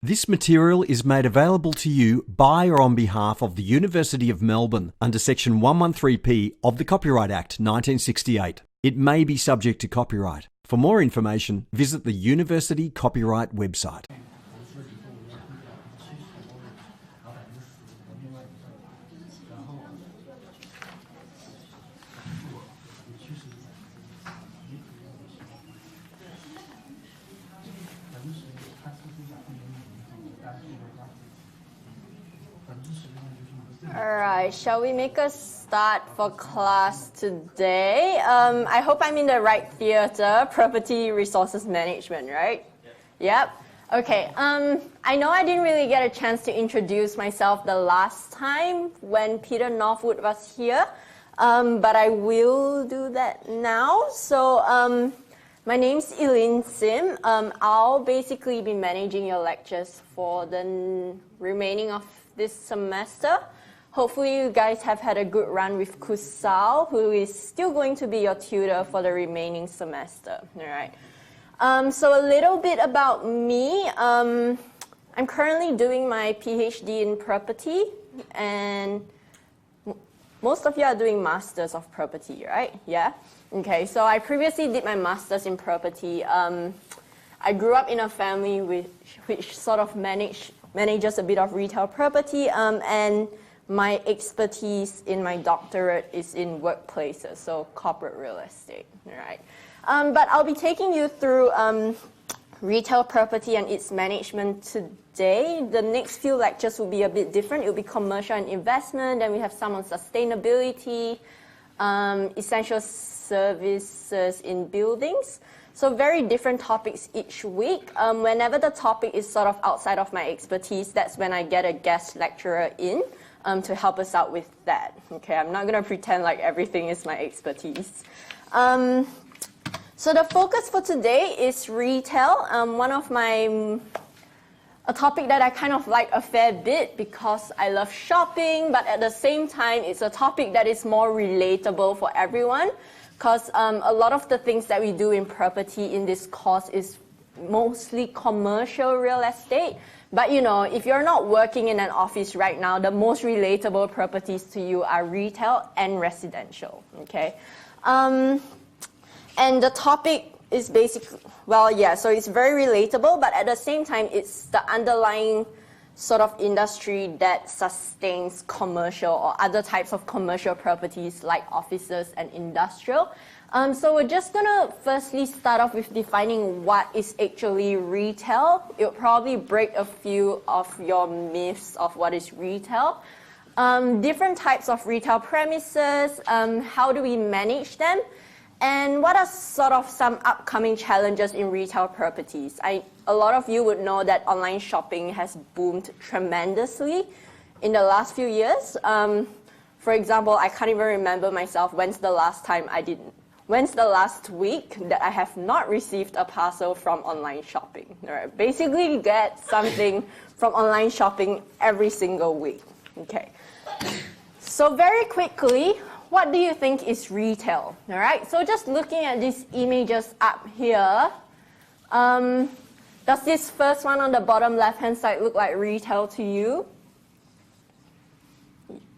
This material is made available to you by or on behalf of the University of Melbourne under Section 113P of the Copyright Act 1968. It may be subject to copyright. For more information, visit the University Copyright website. Alright, shall we make a start for class today? I hope I'm in the right theater, Property Resources Management, right? Yep. Okay, I know I didn't really get a chance to introduce myself the last time when Peter Northwood was here, but I will do that now. So, my name's Eileen Sim. I'll basically be managing your lectures for the remaining of this semester. Hopefully you guys have had a good run with Kusal, who is still going to be your tutor for the remaining semester. All right. So a little bit about me. I'm currently doing my PhD in property, and most of you are doing Masters of Property, right? Yeah? Okay, so I previously did my Masters in Property. I grew up in a family which sort of manages a bit of retail property, and my expertise in my doctorate is in workplaces, so corporate real estate, right? But I'll be taking you through retail property and its management today. The next few lectures will be a bit different. It will be commercial and investment, then we have some on sustainability, essential services in buildings. So very different topics each week. Whenever the topic is sort of outside of my expertise, that's when I get a guest lecturer in to help us out with that. Okay, I'm not going to pretend like everything is my expertise. So the focus for today is retail. A topic that I kind of like a fair bit because I love shopping, but at the same time, it's a topic that is more relatable for everyone because a lot of the things that we do in property in this course is mostly commercial real estate. But you know, if you're not working in an office right now, the most relatable properties to you are retail and residential, okay? And the topic is basically, well, yeah, so it's very relatable, but at the same time, it's the underlying sort of industry that sustains commercial or other types of commercial properties like offices and industrial. So we're just gonna firstly start off with defining what is actually retail. It'll probably break a few of your myths of what is retail. Different types of retail premises, how do we manage them? And what are sort of some upcoming challenges in retail properties? A lot of you would know that online shopping has boomed tremendously in the last few years. For example, I can't even remember myself when's the last week that I have not received a parcel from online shopping. Right? Basically, you get something from online shopping every single week. Okay. So very quickly, what do you think is retail? All right. So just looking at these images up here, does this first one on the bottom left-hand side look like retail to you?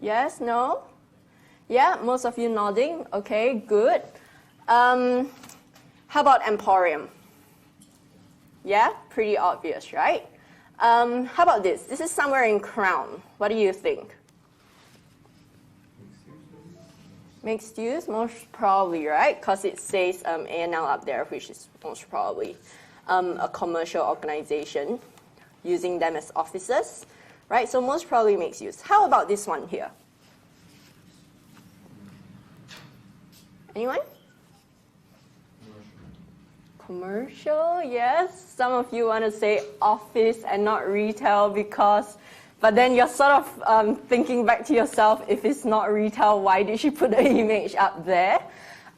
Yes? No? Yeah? Most of you nodding. Okay. Good. How about Emporium? Yeah, pretty obvious, right? How about this? This is somewhere in Crown. What do you think? Mixed use, most probably, right? Because it says A&L up there, which is most probably a commercial organization using them as offices, right? So most probably mixed use. How about this one here? Anyone? Commercial, yes. Some of you want to say office and not retail but then you're sort of thinking back to yourself, if it's not retail, why did she put the image up there?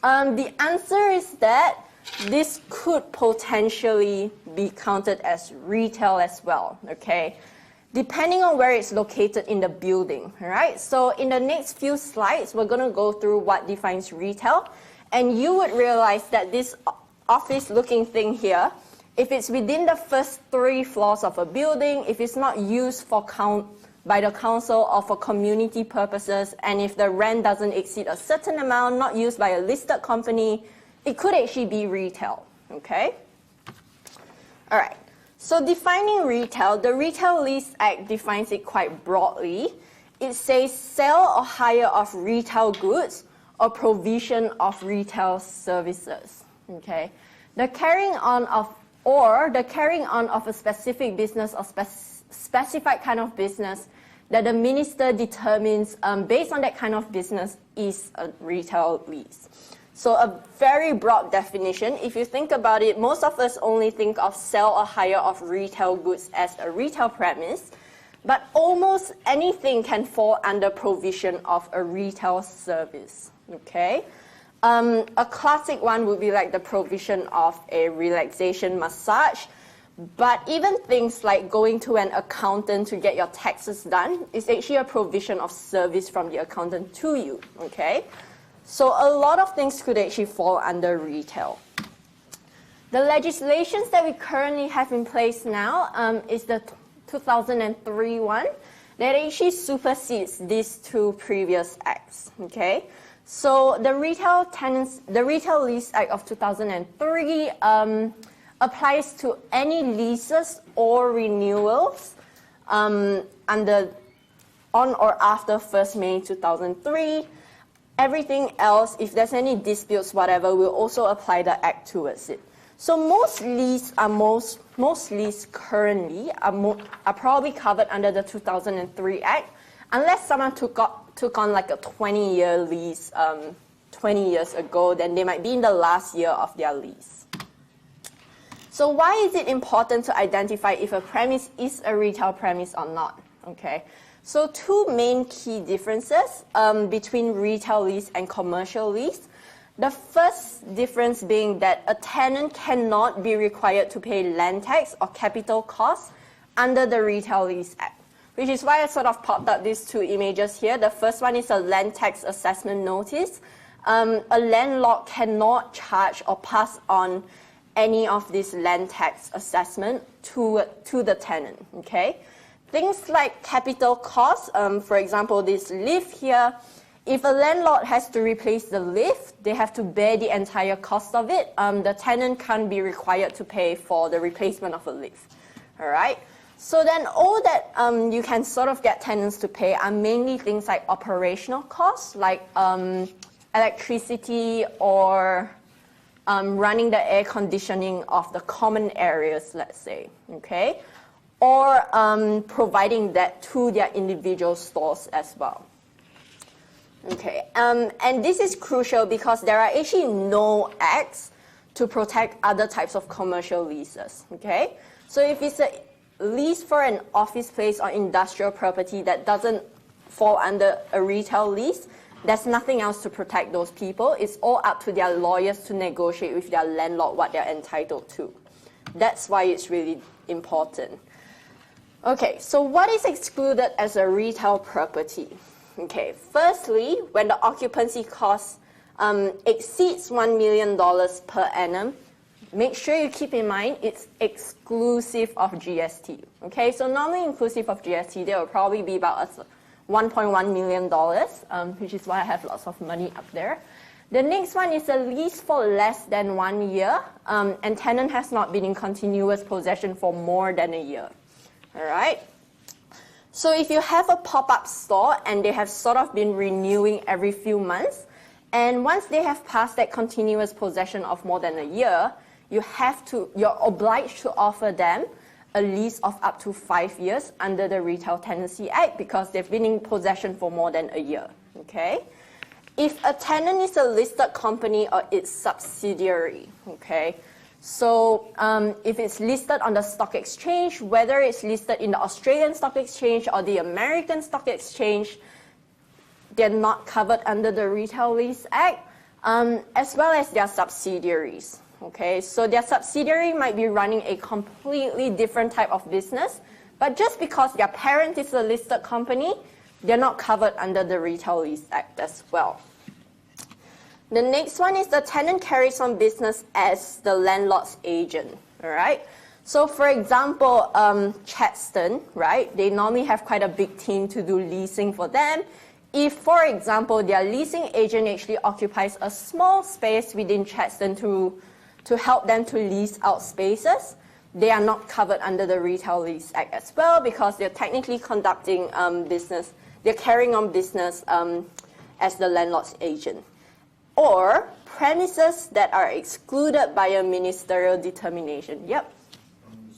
The answer is that this could potentially be counted as retail as well, okay? Depending on where it's located in the building, all right? So in the next few slides, we're gonna go through what defines retail, and you would realize that this office-looking thing here if it's within the first 3 floors of a building, if it's not used for by the council or for community purposes, and if the rent doesn't exceed a certain amount, not used by a listed company, it could actually be retail, okay? All right, so defining retail, the Retail Lease Act defines it quite broadly. It says sale or hire of retail goods or provision of retail services, okay? The carrying on of a specific business or specified kind of business that the minister determines based on that kind of business is a retail lease. So a very broad definition. If you think about it, most of us only think of sale or hire of retail goods as a retail premise, but almost anything can fall under provision of a retail service, okay? A classic one would be like the provision of a relaxation massage, but even things like going to an accountant to get your taxes done is actually a provision of service from the accountant to you, okay? So a lot of things could actually fall under retail. The legislations that we currently have in place now is the 2003 one that actually supersedes these 2 previous acts, okay? So the Retail Lease Act of 2003 applies to any leases or renewals on or after 1st May 2003. Everything else, if there's any disputes, whatever, will also apply the act towards it. So most lease currently are probably covered under the 2003 Act, unless someone took on like a 20-year lease 20 years ago, then they might be in the last year of their lease. So why is it important to identify if a premise is a retail premise or not? Okay, so 2 main key differences between retail lease and commercial lease. The first difference being that a tenant cannot be required to pay land tax or capital costs under the Retail Lease Act, which is why I sort of popped up these 2 images here. The first one is a land tax assessment notice. A landlord cannot charge or pass on any of this land tax assessment to the tenant, okay? Things like capital costs, for example, this lift here, if a landlord has to replace the lift, they have to bear the entire cost of it. The tenant can't be required to pay for the replacement of a lift, all right? So then all that you can sort of get tenants to pay are mainly things like operational costs, like electricity or running the air conditioning of the common areas, let's say, okay? Or providing that to their individual stores as well. Okay, and this is crucial because there are actually no acts to protect other types of commercial leases, okay? So if it's a lease for an office space or industrial property that doesn't fall under a retail lease, there's nothing else to protect those people. It's all up to their lawyers to negotiate with their landlord what they're entitled to. That's why it's really important. Okay, so what is excluded as a retail property? Okay, firstly, when the occupancy cost exceeds $1 million per annum, make sure you keep in mind it's exclusive of GST. Okay, so normally inclusive of GST, there will probably be about $1.1 million, which is why I have lots of money up there. The next one is a lease for less than 1 year, and tenant has not been in continuous possession for more than a year. All right. So if you have a pop-up store and they have sort of been renewing every few months, and once they have passed that continuous possession of more than a year, you're obliged to offer them a lease of up to 5 years under the Retail Tenancy Act because they've been in possession for more than a year, okay? If a tenant is a listed company or its subsidiary, okay? So if it's listed on the stock exchange, whether it's listed in the Australian Stock Exchange or the American Stock Exchange, they're not covered under the Retail Lease Act, as well as their subsidiaries. Okay, so their subsidiary might be running a completely different type of business, but just because their parent is a listed company, they're not covered under the Retail Lease Act as well. The next one is the tenant carries on business as the landlord's agent. All right. So for example, Chadstone, right? They normally have quite a big team to do leasing for them. If, for example, their leasing agent actually occupies a small space within Chadstone to help them to lease out spaces, they are not covered under the Retail Lease Act as well because they're technically conducting business, they're carrying on business as the landlord's agent. Or premises that are excluded by a ministerial determination. Yep.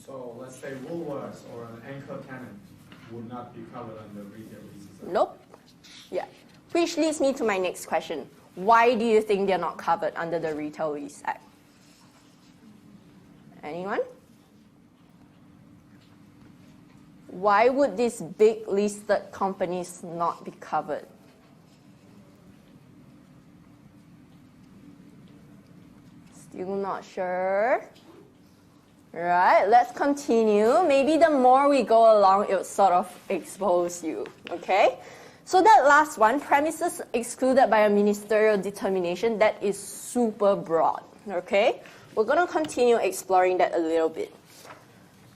So let's say Woolworths or an anchor tenant would not be covered under Retail Lease Act. Nope. Yeah. Which leads me to my next question. Why do you think they're not covered under the Retail Lease Act? Anyone? Why would these big listed companies not be covered? Still not sure? Right, let's continue. Maybe the more we go along, it will sort of expose you, okay? So that last one, premises excluded by a ministerial determination, that is super broad, okay? We're going to continue exploring that a little bit.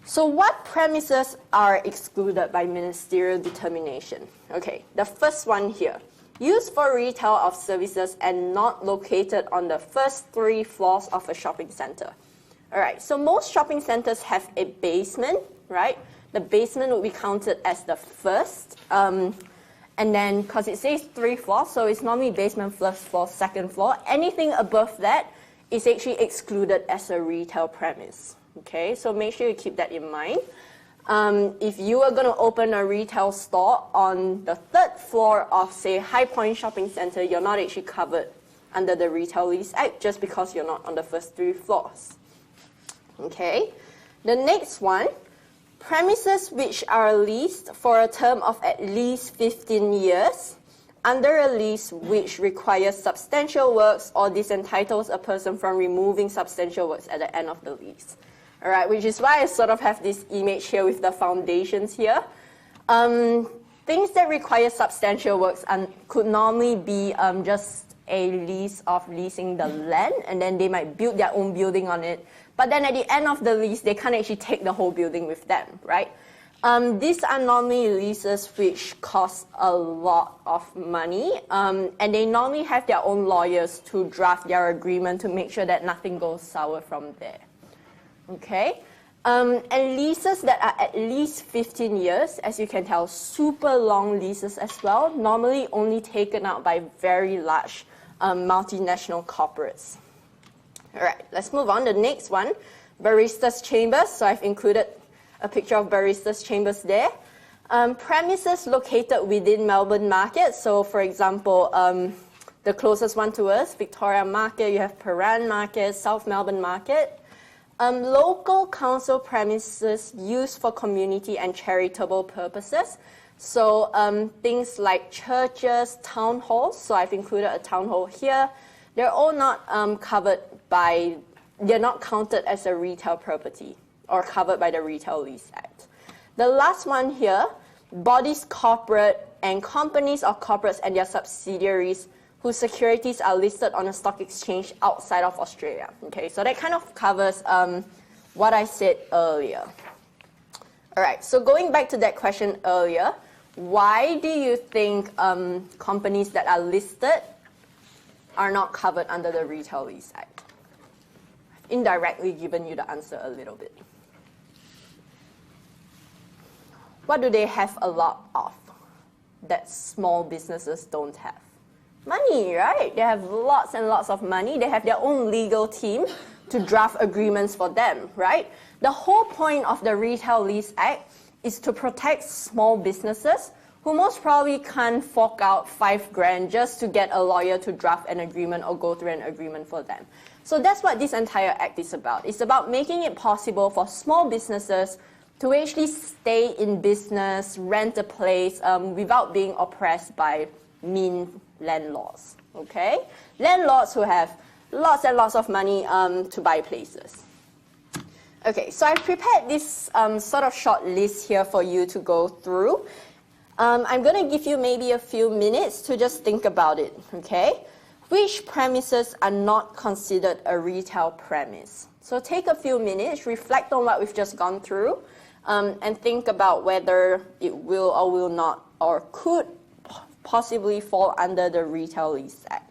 So what premises are excluded by ministerial determination? Okay, the first one here. Used for retail of services and not located on the first 3 floors of a shopping center. All right, so most shopping centers have a basement, right? The basement would be counted as the first. And then, because it says 3 floors, so it's normally basement, first floor, second floor. Anything above that is actually excluded as a retail premise. Okay, so make sure you keep that in mind. If you are going to open a retail store on the 3rd floor of, say, High Point Shopping Center, you're not actually covered under the Retail Lease Act just because you're not on the first 3 floors. Okay, the next one, premises which are leased for a term of at least 15 years under a lease which requires substantial works or disentitles a person from removing substantial works at the end of the lease. All right, which is why I sort of have this image here with the foundations here. Things that require substantial works could normally be just a lease of leasing the land, and then they might build their own building on it. But then at the end of the lease, they can't actually take the whole building with them, right? These are normally leases which cost a lot of money, and they normally have their own lawyers to draft their agreement to make sure that nothing goes sour from there. Okay? And leases that are at least 15 years, as you can tell, super long leases as well, normally only taken out by very large multinational corporates. All right, let's move on. The next one, baristas' chambers. So I've included a picture of baristas' chambers there. Premises located within Melbourne Market. So for example, the closest one to us, Victoria Market, you have Paran Market, South Melbourne Market. Local council premises used for community and charitable purposes. So things like churches, town halls. So I've included a town hall here. They're all not covered by, they're not counted as a retail property or covered by the Retail Lease Act. The last one here, bodies corporate and companies or corporates and their subsidiaries whose securities are listed on a stock exchange outside of Australia. Okay, so that kind of covers what I said earlier. All right, so going back to that question earlier, why do you think companies that are listed are not covered under the Retail Lease Act? I've indirectly given you the answer a little bit. What do they have a lot of that small businesses don't have? Money, right? They have lots and lots of money. They have their own legal team to draft agreements for them, right? The whole point of the Retail Lease Act is to protect small businesses who most probably can't fork out $5,000 just to get a lawyer to draft an agreement or go through an agreement for them. So that's what this entire act is about. It's about making it possible for small businesses to actually stay in business, rent a place without being oppressed by mean landlords, okay? Landlords who have lots and lots of money to buy places. Okay, so I've prepared this sort of short list here for you to go through. I'm going to give you maybe a few minutes to just think about it, okay? Which premises are not considered a retail premise? So take a few minutes, reflect on what we've just gone through, and think about whether it will or will not, or could possibly fall under the Retail Lease Act.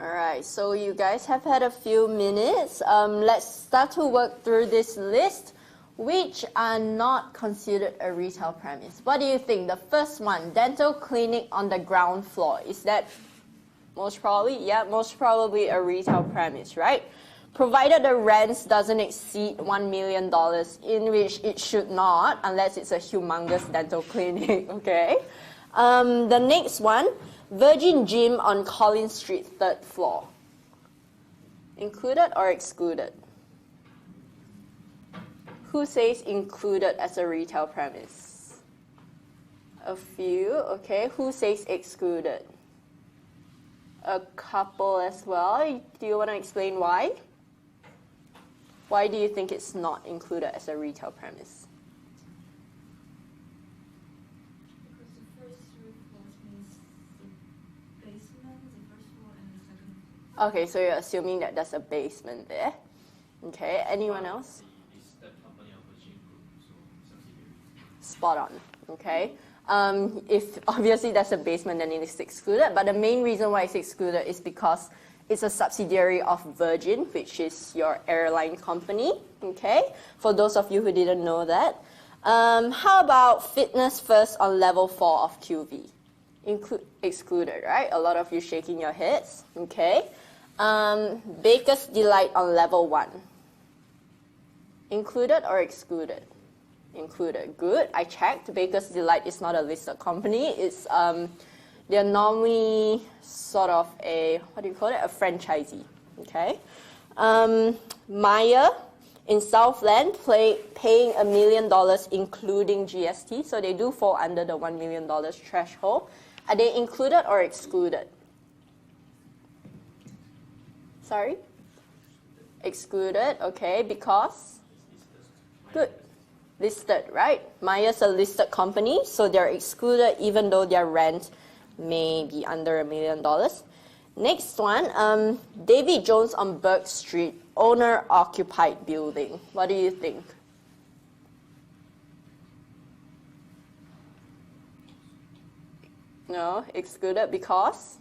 All right, so you guys have had a few minutes. Let's start to work through this list, which are not considered a retail premise. What do you think? The first one, dental clinic on the ground floor. Is that most probably? Yeah, most probably a retail premise, right? Provided the rents doesn't exceed $1 million, in which it should not, unless it's a humongous dental clinic, okay? The next one, Virgin Gym on Collins Street, 3rd floor. Included or excluded? Who says included as a retail premise? A few, okay. Who says excluded? A couple as well. Do you want to explain why? Why do you think it's not included as a retail premise? Okay, so you're assuming that there's a basement there. Okay, anyone else? Spot on, okay. If obviously there's a basement, then it is excluded, but the main reason why it's excluded is because it's a subsidiary of Virgin, which is your airline company, okay, for those of you who didn't know that. How about Fitness First on level 4 of QV? Excluded, right? A lot of you shaking your heads, okay. Baker's Delight on level 1. Included or excluded? Included. Good. I checked. Baker's Delight is not a listed company. It's they're normally sort of a, what do you call it? A franchisee. Okay. Maya in Southland paying $1 million including GST, so they do fall under the $1 million threshold. Are they included or excluded? Sorry? Excluded, okay, because? Good. Listed, right? Maya's a listed company, so they're excluded even though their rent may be under $1 million. Next one, David Jones on Burke Street, owner-occupied building. What do you think? No, excluded because?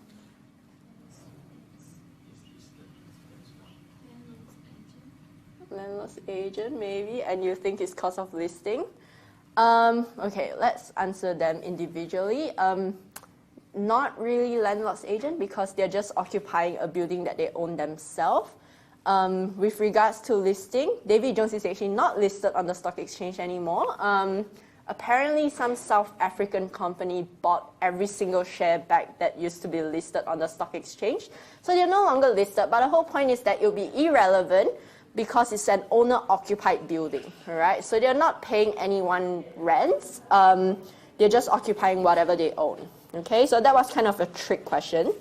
Landlord's agent, maybe, and you think it's because of listing? Okay, let's answer them individually. Not really landlord's agent because they're just occupying a building that they own themselves. With regards to listing, David Jones is actually not listed on the stock exchange anymore. Apparently, some South African company bought every single share back that used to be listed on the stock exchange. So they're no longer listed, but the whole point is that it'll be irrelevant because it's an owner-occupied building, all right? So they're not paying anyone rents. They're just occupying whatever they own, okay? So that was kind of a trick question.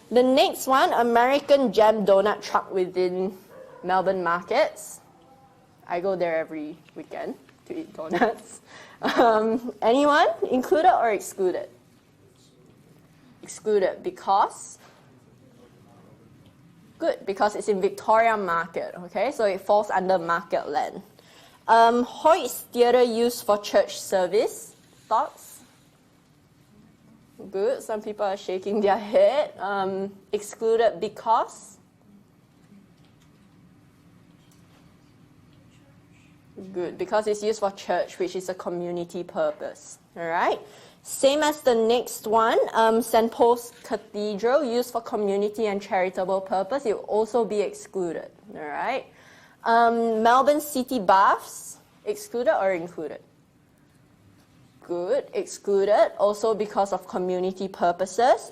The next one, American Jam Donut Truck within Melbourne markets. I go there every weekend to eat donuts. Anyone? Included or excluded? Excluded because? Good, because it's in Victoria Market, okay? So it falls under market land. Hoyt's Theatre used for church service. Thoughts? Good, some people are shaking their head. Excluded because? Good, because it's used for church, which is a community purpose, all right? Same as the next one, St. Paul's Cathedral, used for community and charitable purpose, it will also be excluded, all right? Melbourne City Baths, excluded or included? Good, excluded, also because of community purposes.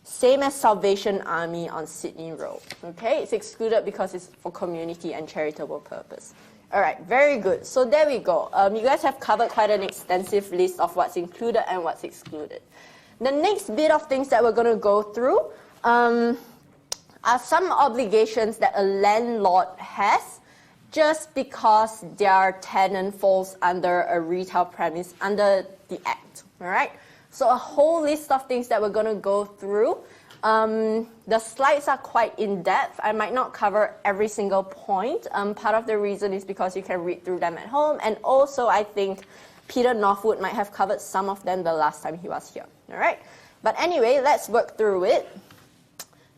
Same as Salvation Army on Sydney Road, okay? It's excluded because it's for community and charitable purpose. All right, very good. So there we go. You guys have covered quite an extensive list of what's included and what's excluded. The next bit of things that we're going to go through are some obligations that a landlord has just because their tenant falls under a retail premise under the Act, all right? So a whole list of things that we're going to go through. The slides are quite in-depth. I might not cover every single point. Part of the reason is because you can read through them at home, and also I think Peter Northwood might have covered some of them the last time he was here, all right? But anyway, let's work through it.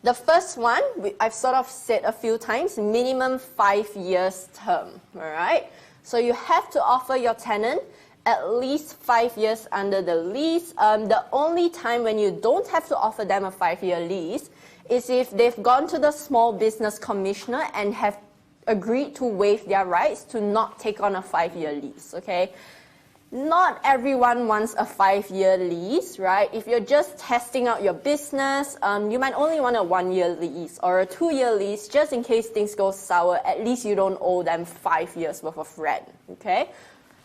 The first one, I've sort of said a few times, minimum 5 years term, all right? So you have to offer your tenant at least 5 years under the lease. The only time when you don't have to offer them a 5-year lease is if they've gone to the Small Business Commissioner and have agreed to waive their rights to not take on a 5-year lease, okay? Not everyone wants a 5-year lease, right? If you're just testing out your business, you might only want a 1-year lease or a 2-year lease just in case things go sour. At least you don't owe them 5 years worth of rent, okay?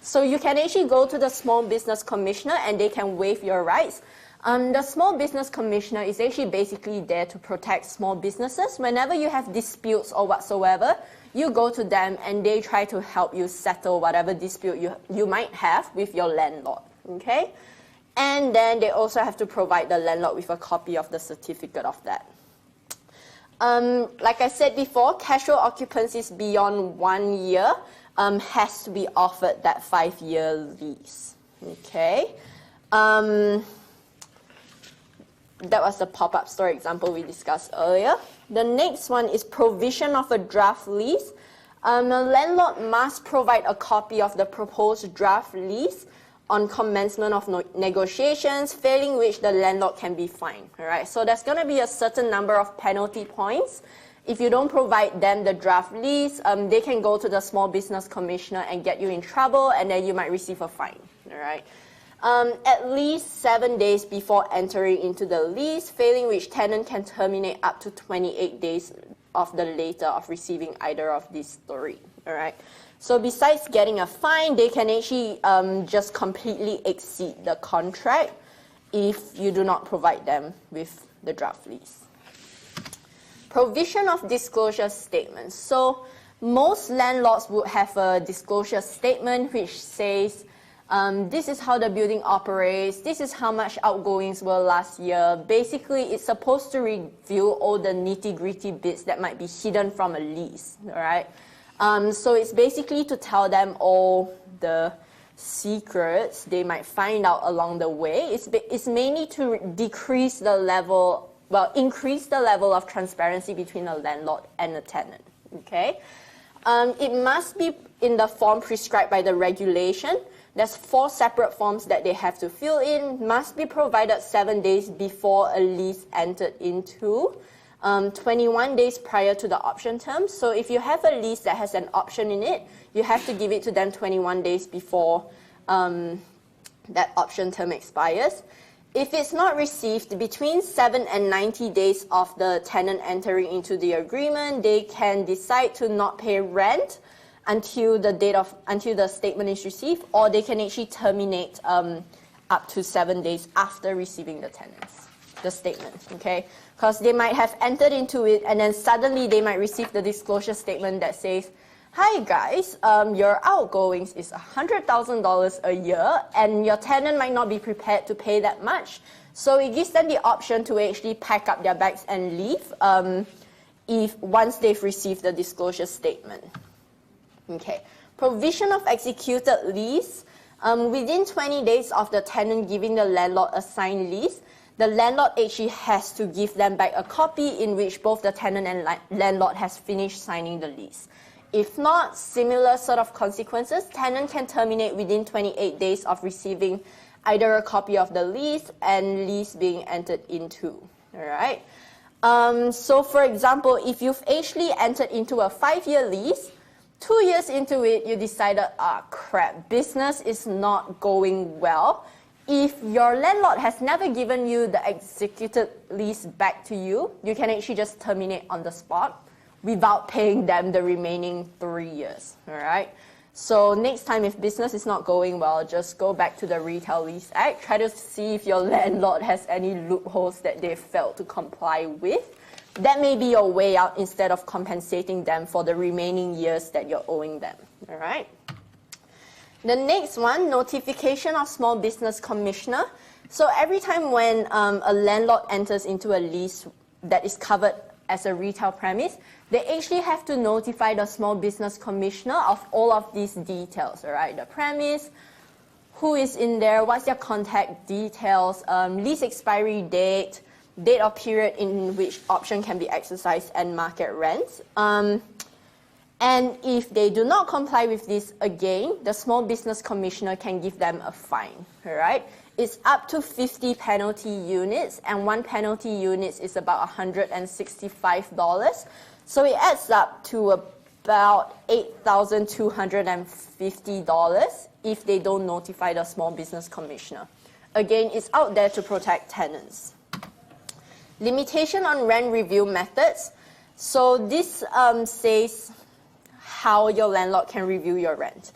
So you can actually go to the Small Business Commissioner and they can waive your rights. The Small Business Commissioner is actually basically there to protect small businesses. Whenever you have disputes or whatsoever, you go to them and they try to help you settle whatever dispute you might have with your landlord, okay? And then they also have to provide the landlord with a copy of the certificate of that. Like I said before, casual occupancies beyond 1 year has to be offered that 5-year lease, okay? That was the pop-up store example we discussed earlier. The next one is provision of a draft lease. A landlord must provide a copy of the proposed draft lease on commencement of negotiations, failing which the landlord can be fined, all right? So there's going to be a certain number of penalty points. If you don't provide them the draft lease, they can go to the Small Business Commissioner and get you in trouble, and then you might receive a fine, all right? At least 7 days before entering into the lease, failing which tenant can terminate up to 28 days of the later of receiving either of these three, all right? So besides getting a fine, they can actually just completely exceed the contract if you do not provide them with the draft lease. Provision of disclosure statements. So most landlords would have a disclosure statement which says This is how the building operates. This is how much outgoings were last year. Basically, it's supposed to reveal all the nitty-gritty bits that might be hidden from a lease, all right? So it's basically to tell them all the secrets they might find out along the way. It's mainly to decrease the level, well, increase the level of transparency between a landlord and a tenant, okay? It must be in the form prescribed by the regulation. There's 4 separate forms that they have to fill in, must be provided 7 days before a lease entered into, 21 days prior to the option term. So if you have a lease that has an option in it, you have to give it to them 21 days before that option term expires. If it's not received between 7 and 90 days of the tenant entering into the agreement, they can decide to not pay rent until the statement is received, or they can actually terminate up to 7 days after receiving the statement, okay? Because they might have entered into it and then suddenly they might receive the disclosure statement that says, hi guys, your outgoings is $100,000 a year and your tenant might not be prepared to pay that much. So it gives them the option to actually pack up their bags and leave once they've received the disclosure statement. Okay, provision of executed lease. Within 20 days of the tenant giving the landlord a signed lease, the landlord actually has to give them back a copy in which both the tenant and landlord has finished signing the lease. If not, similar sort of consequences, tenant can terminate within 28 days of receiving either a copy of the lease and lease being entered into, all right? So for example, if you've actually entered into a 5-year lease, 2 years into it, you decided, crap, business is not going well. If your landlord has never given you the executed lease back to you, you can actually just terminate on the spot without paying them the remaining 3 years, all right? So next time, if business is not going well, just go back to the Retail Lease Act, try to see if your landlord has any loopholes that they failed to comply with. That may be your way out instead of compensating them for the remaining years that you're owing them, all right? The next one, notification of Small Business Commissioner. So every time when a landlord enters into a lease that is covered as a retail premise, they actually have to notify the Small Business Commissioner of all of these details, all right? The premise, who is in there, what's their contact details, lease expiry date, date or period in which option can be exercised, and market rents. And if they do not comply with this, again, the Small Business Commissioner can give them a fine, all right? It's up to 50 penalty units, and one penalty unit is about $165. So it adds up to about $8,250 if they don't notify the Small Business Commissioner. Again, it's out there to protect tenants. Limitation on rent review methods. So this says how your landlord can review your rent.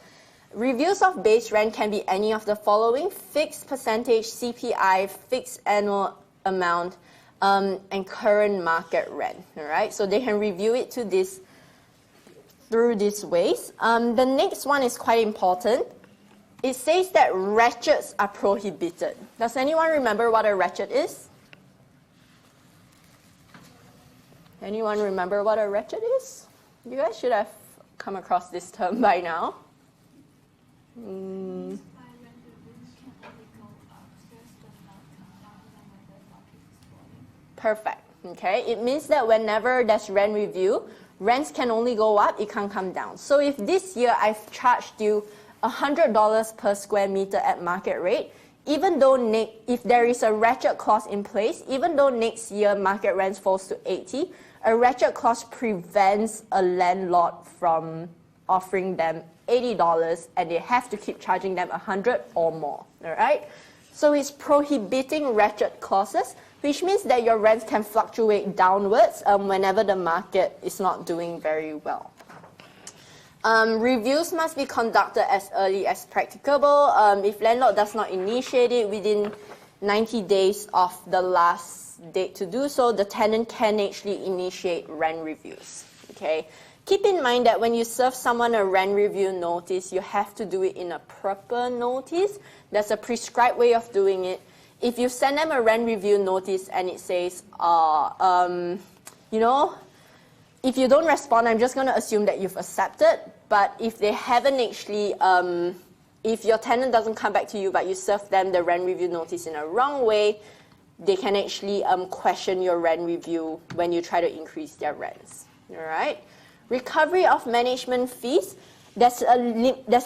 Reviews of base rent can be any of the following: fixed percentage, CPI, fixed annual amount, and current market rent, all right? So they can review it through these ways. The next one is quite important. It says that ratchets are prohibited. Does anyone remember what a ratchet is? Anyone remember what a ratchet is? You guys should have come across this term by now. Perfect. Okay, it means that whenever there's rent review, rents can only go up, it can't come down. So if this year I've charged you $100 per square meter at market rate, even though if there is a ratchet clause in place, even though next year market rents falls to 80, a ratchet clause prevents a landlord from offering them $80 and they have to keep charging them $100 or more, all right? So it's prohibiting ratchet clauses, which means that your rents can fluctuate downwards whenever the market is not doing very well. Reviews must be conducted as early as practicable. If landlord does not initiate it within 90 days of the last date to do so, the tenant can actually initiate rent reviews. Okay, Keep in mind that when you serve someone a rent review notice, you have to do it in a proper notice. There's a prescribed way of doing it. If you send them a rent review notice and it says, you know, if you don't respond, I'm just going to assume that you've accepted. But if they haven't actually, if your tenant doesn't come back to you, but you serve them the rent review notice in a wrong way, they can actually question your rent review when you try to increase their rents. All right? Recovery of management fees. There's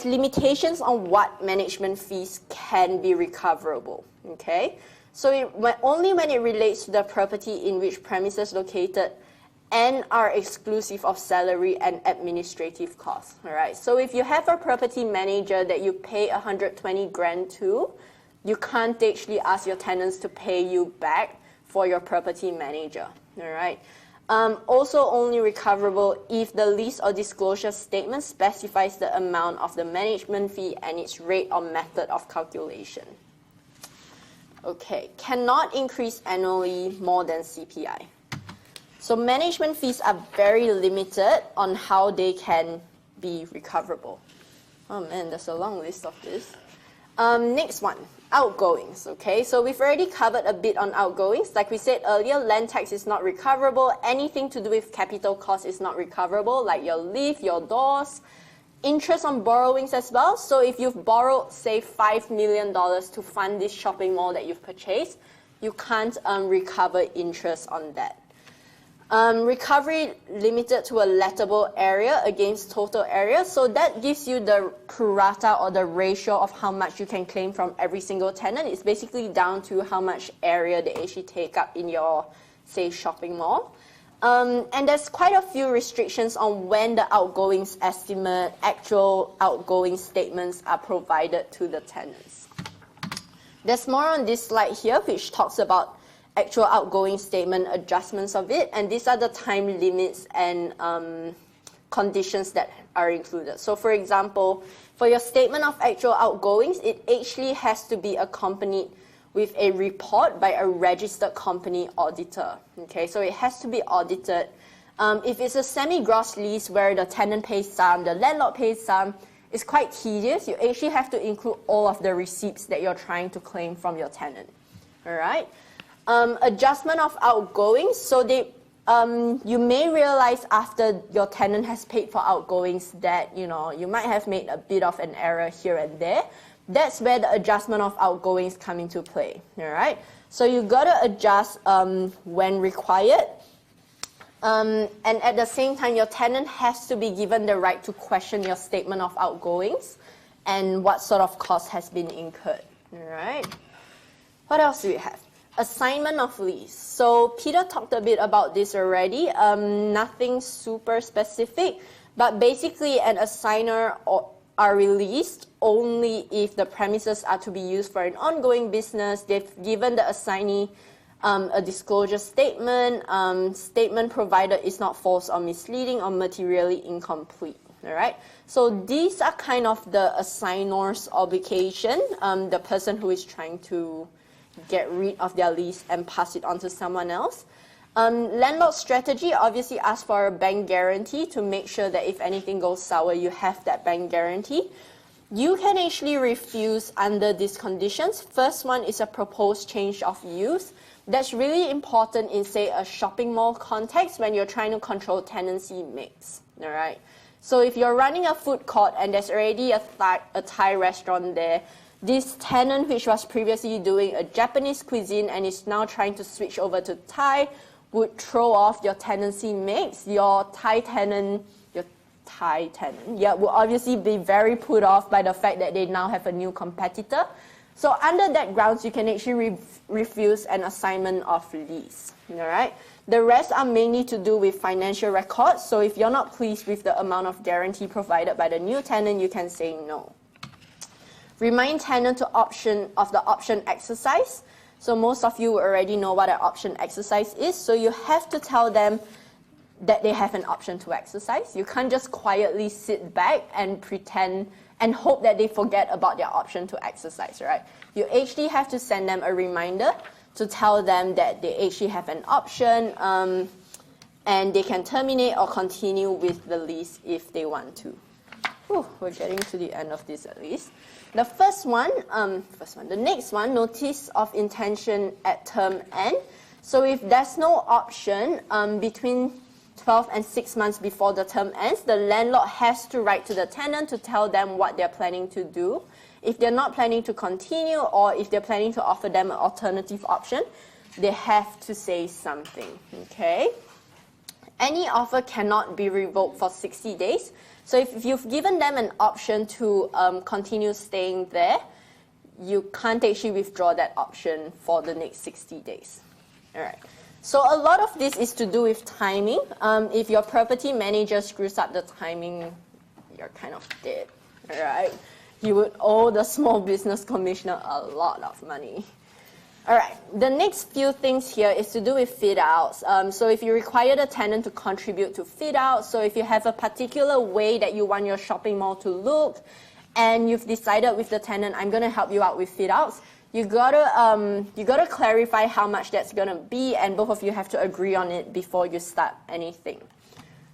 limitations on what management fees can be recoverable. Okay, so only when it relates to the property in which premises located and are exclusive of salary and administrative costs. All right, so if you have a property manager that you pay 120 grand to, you can't actually ask your tenants to pay you back for your property manager. All right. Also only recoverable if the lease or disclosure statement specifies the amount of the management fee and its rate or method of calculation. Okay, cannot increase annually more than CPI. So management fees are very limited on how they can be recoverable. Oh man, there's a long list of this. Next one, outgoings. Okay, so we've already covered a bit on outgoings. Like we said earlier, land tax is not recoverable. Anything to do with capital cost is not recoverable, like your lift, your doors. Interest on borrowings as well. So if you've borrowed, say, $5 million to fund this shopping mall that you've purchased, you can't recover interest on that. Recovery limited to a lettable area against total area. So that gives you the prorata or the ratio of how much you can claim from every single tenant. It's basically down to how much area they actually take up in your, say, shopping mall. And there's quite a few restrictions on when the outgoings estimate, actual outgoing statements are provided to the tenants. There's more on this slide here, which talks about actual outgoing statement adjustments of it, and these are the time limits and conditions that are included. So for example, for your statement of actual outgoings, it actually has to be accompanied with a report by a registered company auditor. Okay, so it has to be audited. If it's a semi-gross lease where the tenant pays some, the landlord pays some, it's quite tedious. You actually have to include all of the receipts that you're trying to claim from your tenant. All right. Adjustment of outgoings. So you may realize after your tenant has paid for outgoings that you might have made a bit of an error here and there. That's where the adjustment of outgoings come into play. All right. So you gotta adjust when required, and at the same time, your tenant has to be given the right to question your statement of outgoings and what sort of cost has been incurred. All right. What else do we have? Assignment of lease. So Peter talked a bit about this already. Nothing super specific, but basically an assigner are released only if the premises are to be used for an ongoing business. They've given the assignee a disclosure statement. Statement provided is not false or misleading or materially incomplete. All right. So these are kind of the assignor's obligation, the person who is trying to get rid of their lease and pass it on to someone else. Landlord strategy obviously asks for a bank guarantee to make sure that if anything goes sour, you have that bank guarantee. You can actually refuse under these conditions. First one is a proposed change of use. That's really important in, say, a shopping mall context when you're trying to control tenancy mix. All right. So if you're running a food court and there's already a Thai restaurant there, this tenant, which was previously doing a Japanese cuisine and is now trying to switch over to Thai, would throw off your tenancy mix. Your Thai tenant, will obviously be very put off by the fact that they now have a new competitor. So under that grounds, you can actually refuse an assignment of lease. All right. The rest are mainly to do with financial records. So if you're not pleased with the amount of guarantee provided by the new tenant, you can say no. Remind tenant to the option exercise. So most of you already know what an option exercise is. So you have to tell them that they have an option to exercise. You can't just quietly sit back and pretend and hope that they forget about their option to exercise, right? You actually have to send them a reminder to tell them that they actually have an option. and they can terminate or continue with the lease if they want to. Whew, we're getting to the end of this at least. The the next one, notice of intention at term end. So if there's no option between 12 and 6 months before the term ends, the landlord has to write to the tenant to tell them what they're planning to do. If they're not planning to continue, or if they're planning to offer them an alternative option, they have to say something, okay? Any offer cannot be revoked for 60 days. So if you've given them an option to continue staying there, you can't actually withdraw that option for the next 60 days. All right. So a lot of this is to do with timing. If your property manager screws up the timing, you're kind of dead, all right? You would owe the small business commissioner a lot of money. All right, the next few things here is to do with fit outs. So if you require the tenant to contribute to fit outs, so if you have a particular way that you want your shopping mall to look, and you've decided with the tenant, I'm gonna help you out with fit outs, you gotta clarify how much that's gonna be, and both of you have to agree on it before you start anything.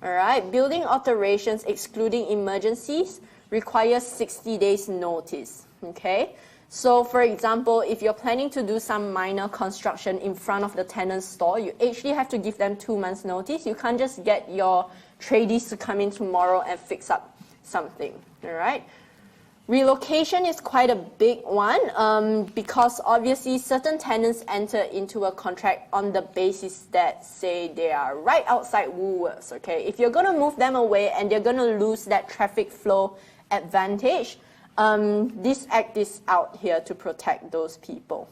All right, building alterations excluding emergencies requires 60 days notice, okay? So for example, if you're planning to do some minor construction in front of the tenant's store, you actually have to give them 2 months notice. You can't just get your tradies to come in tomorrow and fix up something, all right? Relocation is quite a big one because obviously certain tenants enter into a contract on the basis that say they are right outside Woolworths, okay? If you're gonna move them away and they're gonna lose that traffic flow advantage, this act is out here to protect those people.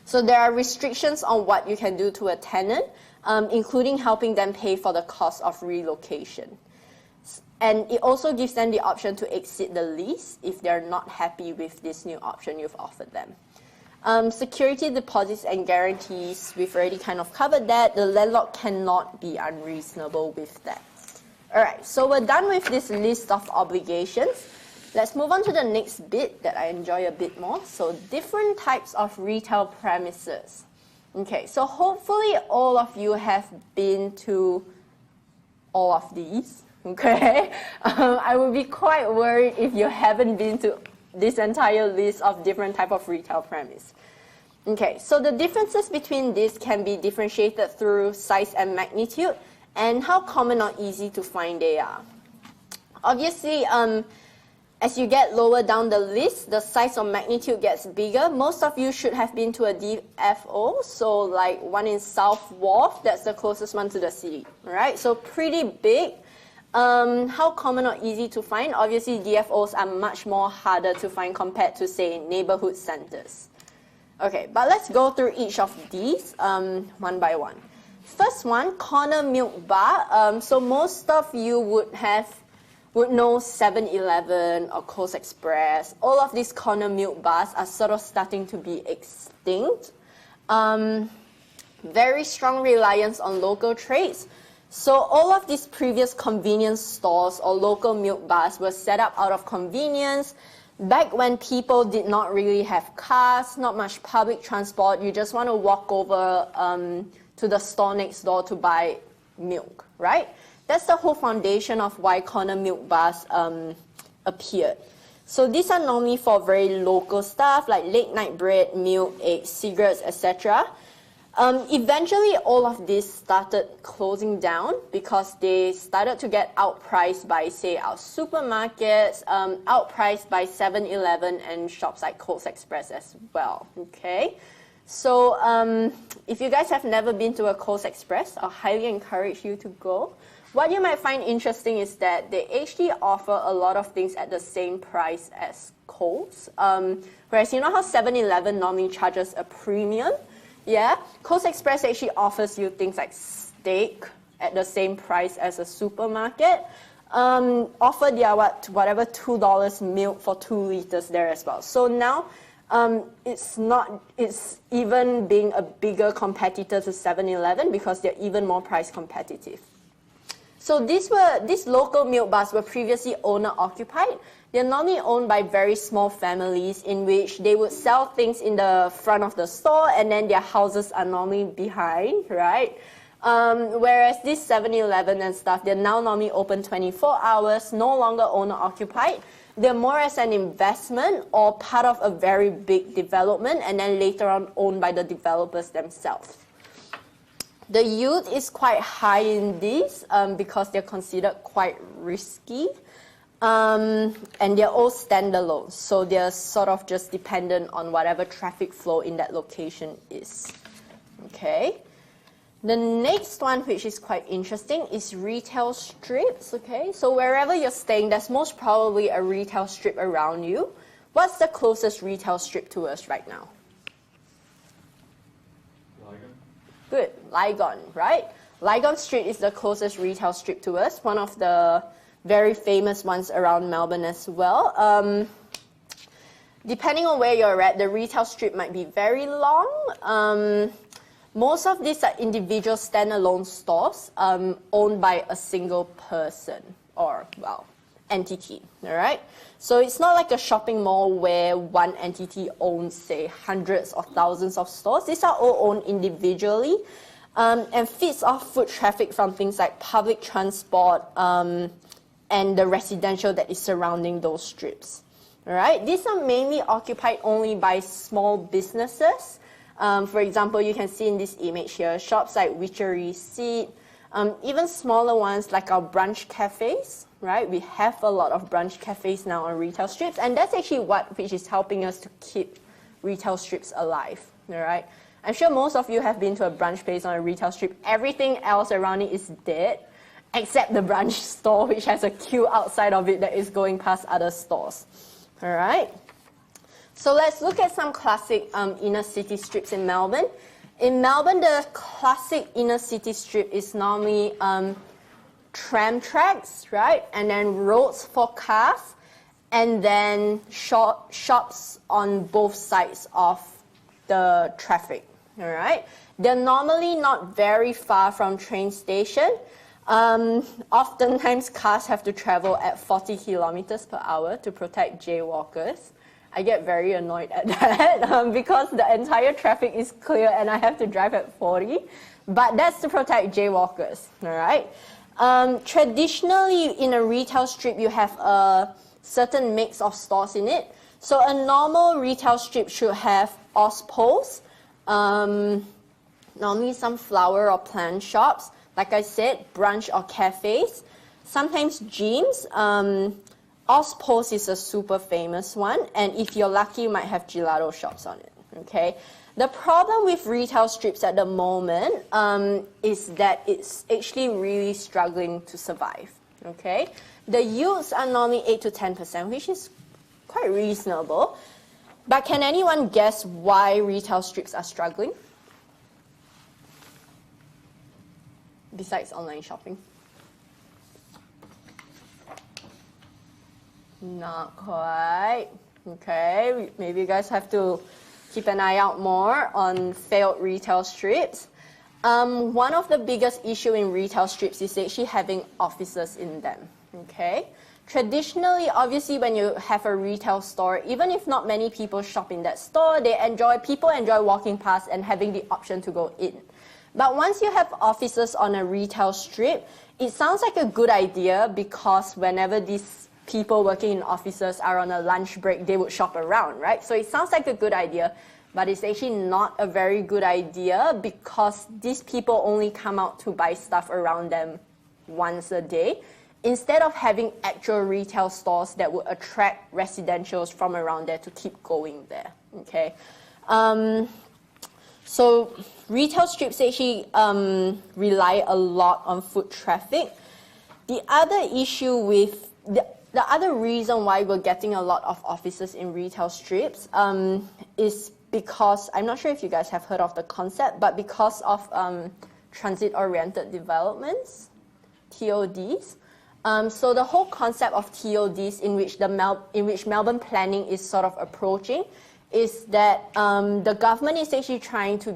So there are restrictions on what you can do to a tenant, including helping them pay for the cost of relocation. And it also gives them the option to exit the lease if they're not happy with this new option you've offered them. Security deposits and guarantees, we've already kind of covered that. The landlord cannot be unreasonable with that. All right, so we're done with this list of obligations. Let's move on to the next bit that I enjoy a bit more. So different types of retail premises. Okay, so hopefully all of you have been to all of these, okay? I would be quite worried if you haven't been to this entire list of different type of retail premise. Okay, so the differences between these can be differentiated through size and magnitude and how common or easy to find they are. Obviously, as you get lower down the list, the size or magnitude gets bigger. Most of you should have been to a DFO, so like one in South Wharf, that's the closest one to the city, all right? So pretty big. How common or easy to find? Obviously, DFOs are much more harder to find compared to, say, neighborhood centers. Okay, but let's go through each of these one by one. First one, corner milk bar. So most of you would know 7-Eleven or Coast Express. All of these corner milk bars are sort of starting to be extinct. Very strong reliance on local trades. So all of these previous convenience stores or local milk bars were set up out of convenience. Back when people did not really have cars, not much public transport, you just want to walk over to the store next door to buy milk, right? That's the whole foundation of why corner milk bars appeared. So these are normally for very local stuff like late night bread, milk, eggs, cigarettes, etc. Eventually, all of this started closing down because they started to get outpriced by, say, our supermarkets, outpriced by 7-Eleven and shops like Coast Express as well, okay? So if you guys have never been to a Coast Express, I highly encourage you to go. What you might find interesting is that they actually offer a lot of things at the same price as Coles. Whereas you know how 7-Eleven normally charges a premium? Yeah, Coast Express actually offers you things like steak at the same price as a supermarket. Offer their whatever $2 milk for 2 liters there as well. So now it's even being a bigger competitor to 7-Eleven because they're even more price competitive. So these local milk bars were previously owner occupied. They're normally owned by very small families in which they would sell things in the front of the store and then their houses are normally behind, right? Whereas this 7-Eleven and stuff, they're now normally open 24 hours, no longer owner-occupied. They're more as an investment or part of a very big development and then later on owned by the developers themselves. The yield is quite high in these because they're considered quite risky. And they're all standalone, so they're sort of just dependent on whatever traffic flow in that location is. Okay. The next one, which is quite interesting, is retail strips. Okay, so wherever you're staying, there's most probably a retail strip around you. What's the closest retail strip to us right now? Lygon. Good, Lygon, right? Lygon Street is the closest retail strip to us, one of the very famous ones around Melbourne as well. Depending on where you're at, the retail strip might be very long. Most of these are individual standalone stores owned by a single person or, well, entity, all right? So it's not like a shopping mall where one entity owns, say, hundreds or thousands of stores. These are all owned individually and feeds off foot traffic from things like public transport and the residential that is surrounding those strips, all right? These are mainly occupied only by small businesses. For example, you can see in this image here, shops like Witchery, Seed, even smaller ones like our brunch cafes, right? We have a lot of brunch cafes now on retail strips, and that's actually which is helping us to keep retail strips alive, all right? I'm sure most of you have been to a brunch place on a retail strip. Everything else around it is dead, except the brunch store, which has a queue outside of it that is going past other stores, all right? So let's look at some classic inner city strips in Melbourne. In Melbourne, the classic inner city strip is normally tram tracks, right? And then roads for cars, and then shops on both sides of the traffic, all right? They're normally not very far from train station. Oftentimes, cars have to travel at 40 kilometers per hour to protect jaywalkers. I get very annoyed at that because the entire traffic is clear and I have to drive at 40. But that's to protect jaywalkers, all right? Traditionally, in a retail strip, you have a certain mix of stores in it. So a normal retail strip should have Auspos, normally some flower or plant shops, like I said, brunch or cafes, sometimes gyms. Auspos is a super famous one, and if you're lucky, you might have gelato shops on it, okay? The problem with retail strips at the moment is that it's actually really struggling to survive, okay? The yields are normally 8 to 10%, which is quite reasonable, but can anyone guess why retail strips are struggling? Besides online shopping. Not quite. Okay, maybe you guys have to keep an eye out more on failed retail strips. One of the biggest issues in retail strips is actually having offices in them. Okay, traditionally, obviously, when you have a retail store, even if not many people shop in that store, people enjoy walking past and having the option to go in. But once you have offices on a retail strip, it sounds like a good idea because whenever these people working in offices are on a lunch break, they would shop around, right? So it sounds like a good idea, but it's actually not a very good idea because these people only come out to buy stuff around them once a day, instead of having actual retail stores that would attract residentials from around there to keep going there, okay? So retail strips actually rely a lot on foot traffic. The other issue with the other reason why we're getting a lot of offices in retail strips is because, I'm not sure if you guys have heard of the concept, but because of transit-oriented developments, TODs. So the whole concept of TODs in which Melbourne planning is sort of approaching is that the government is actually trying to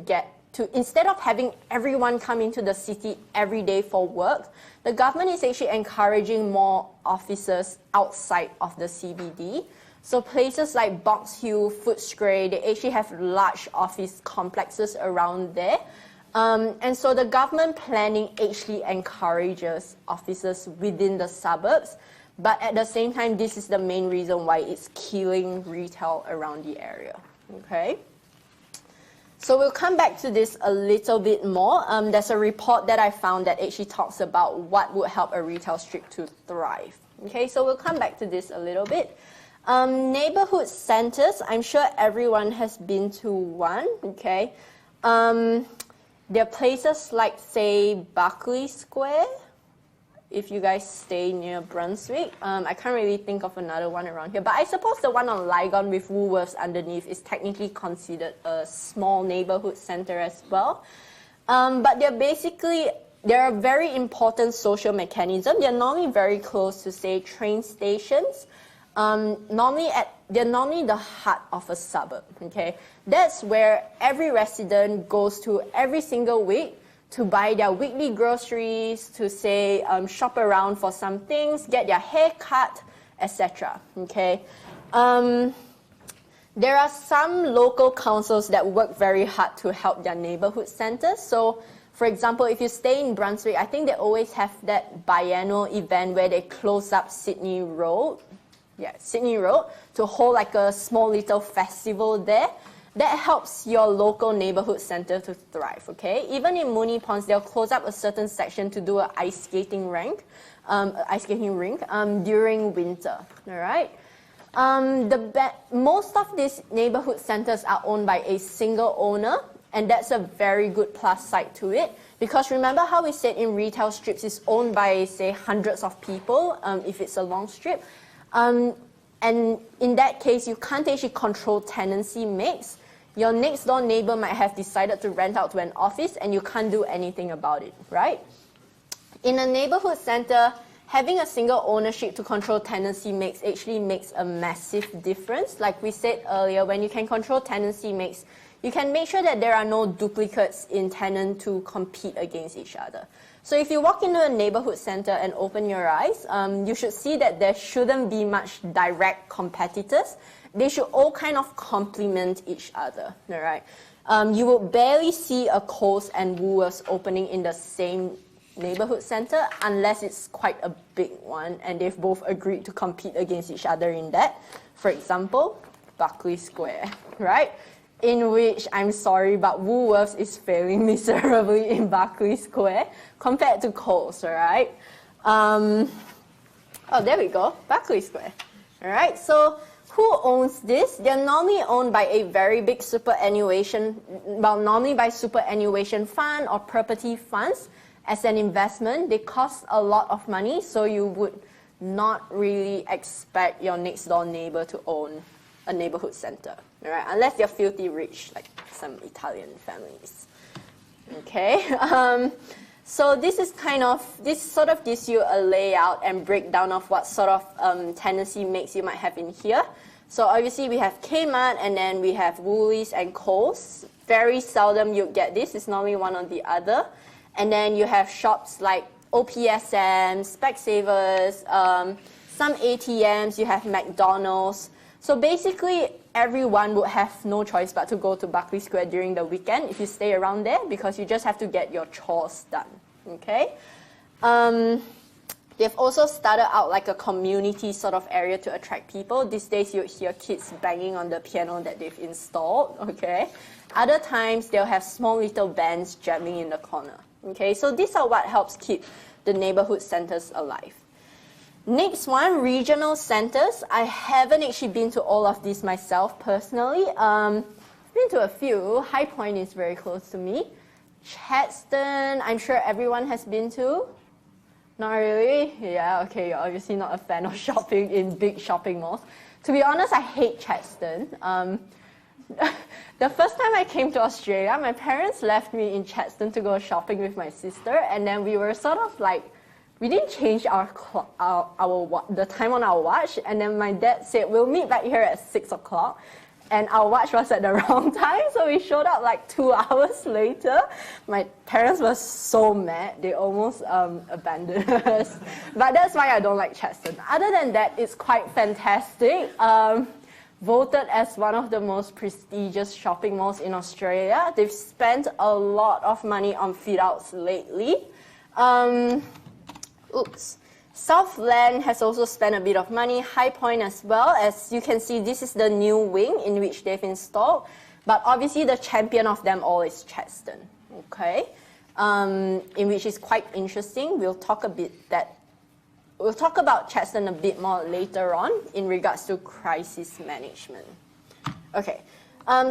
instead of having everyone come into the city every day for work, the government is actually encouraging more offices outside of the CBD. So places like Box Hill, Footscray, they actually have large office complexes around there. And so the government planning actually encourages offices within the suburbs, but at the same time, this is the main reason why it's killing retail around the area, okay? So we'll come back to this a little bit more. There's a report that I found that actually talks about what would help a retail strip to thrive. Okay, so we'll come back to this a little bit. Neighborhood centers, I'm sure everyone has been to one, okay? There are places like, say, Berkeley Square, if you guys stay near Brunswick. I can't really think of another one around here, but I suppose the one on Lygon with Woolworths underneath is technically considered a small neighborhood center as well. But they're a very important social mechanism. They're normally very close to, say, train stations. They're normally the heart of a suburb, okay? That's where every resident goes to every single week to buy their weekly groceries, to say, shop around for some things, get their hair cut, etc. Okay. There are some local councils that work very hard to help their neighborhood centers. So, for example, if you stay in Brunswick, I think they always have that biannual event where they close up Sydney Road. Yeah, Sydney Road, to hold like a small little festival there. That helps your local neighborhood center to thrive, okay? Even in Moonee Ponds, they'll close up a certain section to do an ice skating rink during winter, all right? Most of these neighborhood centers are owned by a single owner, and that's a very good plus side to it. Because remember how we said in retail strips, it's owned by, say, hundreds of people, if it's a long strip. And in that case, you can't actually control tenancy mix. Your next door neighbor might have decided to rent out to an office and you can't do anything about it, right? In a neighborhood center, having a single ownership to control tenancy mix actually makes a massive difference. Like we said earlier, when you can control tenancy mix, you can make sure that there are no duplicates in tenant to compete against each other. So if you walk into a neighborhood center and open your eyes, you should see that there shouldn't be much direct competitors. They should all kind of complement each other, all right? You will barely see a Coles and Woolworths opening in the same neighborhood center unless it's quite a big one and they've both agreed to compete against each other in that. For example, Berkeley Square, right? In which, I'm sorry, but Woolworths is failing miserably in Berkeley Square compared to Coles, all right? Oh, there we go, Berkeley Square, all right? So who owns this? They're normally owned by a very big superannuation, well, normally by superannuation fund or property funds as an investment. They cost a lot of money, so you would not really expect your next door neighbor to own a neighborhood center, all right? Unless they're filthy rich, like some Italian families, okay? So this sort of gives you a layout and breakdown of what sort of tenancy mix you might have in here. So obviously we have Kmart and then we have Woolies and Coles. Very seldom you get this, it's normally one or the other. And then you have shops like OPSM, Specsavers, some ATMs, you have McDonald's. So basically, everyone would have no choice but to go to Berkeley Square during the weekend if you stay around there because you just have to get your chores done, okay? They've also started out like a community sort of area to attract people. These days, you hear kids banging on the piano that they've installed, okay? Other times, they'll have small little bands jamming in the corner, okay? So these are what helps keep the neighborhood centers alive. Next one, regional centers. I haven't actually been to all of these myself personally. I've been to a few. High Point is very close to me. Chadstone, I'm sure everyone has been to. Not really? Yeah, okay, you're obviously not a fan of shopping in big shopping malls. To be honest, I hate Chadstone. The first time I came to Australia, my parents left me in Chadstone to go shopping with my sister, and then we were sort of like, we didn't change the time on our watch, and then my dad said, we'll meet back here at 6 o'clock. And our watch was at the wrong time, so we showed up like 2 hours later. My parents were so mad, they almost abandoned us. But that's why I don't like Chadstone. Other than that, it's quite fantastic. voted as one of the most prestigious shopping malls in Australia. They've spent a lot of money on fit-outs lately. Southland has also spent a bit of money, High Point as well. As you can see, this is the new wing in which they've installed. But obviously the champion of them all is Chadstone, okay? In which is quite interesting. We'll talk about Chadstone a bit more later on in regards to crisis management. Okay,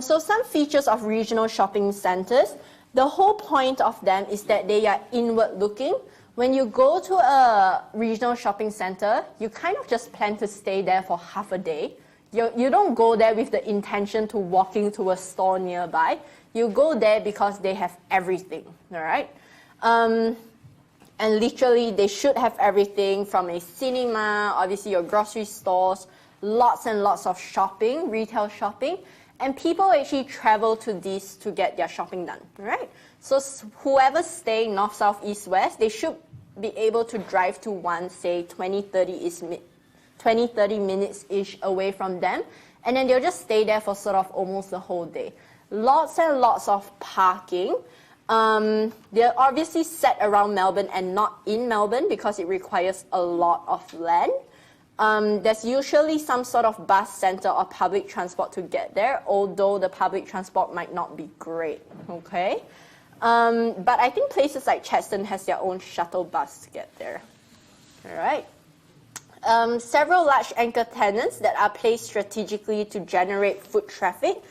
so some features of regional shopping centers. The whole point of them is that they are inward looking. When you go to a regional shopping center, you kind of just plan to stay there for half a day. You don't go there with the intention to walking to a store nearby. You go there because they have everything, all right? And literally, they should have everything from a cinema, obviously your grocery stores, lots and lots of shopping, retail shopping, and people actually travel to these to get their shopping done, right? So whoever's staying north, south, east, west, they should be able to drive to one, say 20, 30 minutes-ish away from them, and then they'll just stay there for sort of almost the whole day. Lots and lots of parking. They're obviously set around Melbourne and not in Melbourne because it requires a lot of land. There's usually some sort of bus center or public transport to get there, although the public transport might not be great, okay? But I think places like Chadstone has their own shuttle bus to get there, all right? Several large anchor tenants that are placed strategically to generate foot traffic.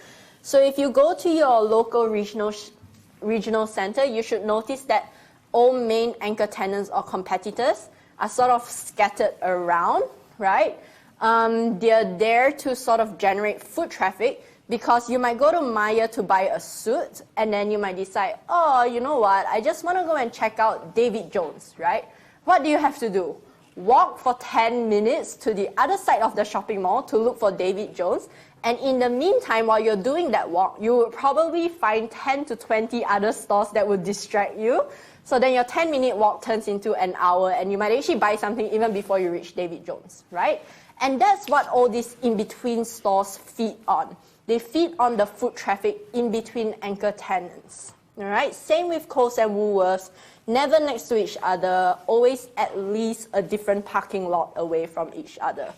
So if you go to your local regional center, you should notice that all main anchor tenants or competitors are sort of scattered around, right? They're there to sort of generate foot traffic because you might go to Myer to buy a suit and then you might decide, oh, you know what, I just want to go and check out David Jones, right? What do you have to do? Walk for 10 minutes to the other side of the shopping mall to look for David Jones. And in the meantime, while you're doing that walk, you will probably find 10 to 20 other stores that will distract you. So then your 10-minute walk turns into an hour and you might actually buy something even before you reach David Jones, right? And that's what all these in-between stores feed on. They feed on the foot traffic in between anchor tenants, all right? Same with Coles and Woolworths, never next to each other, always at least a different parking lot away from each other.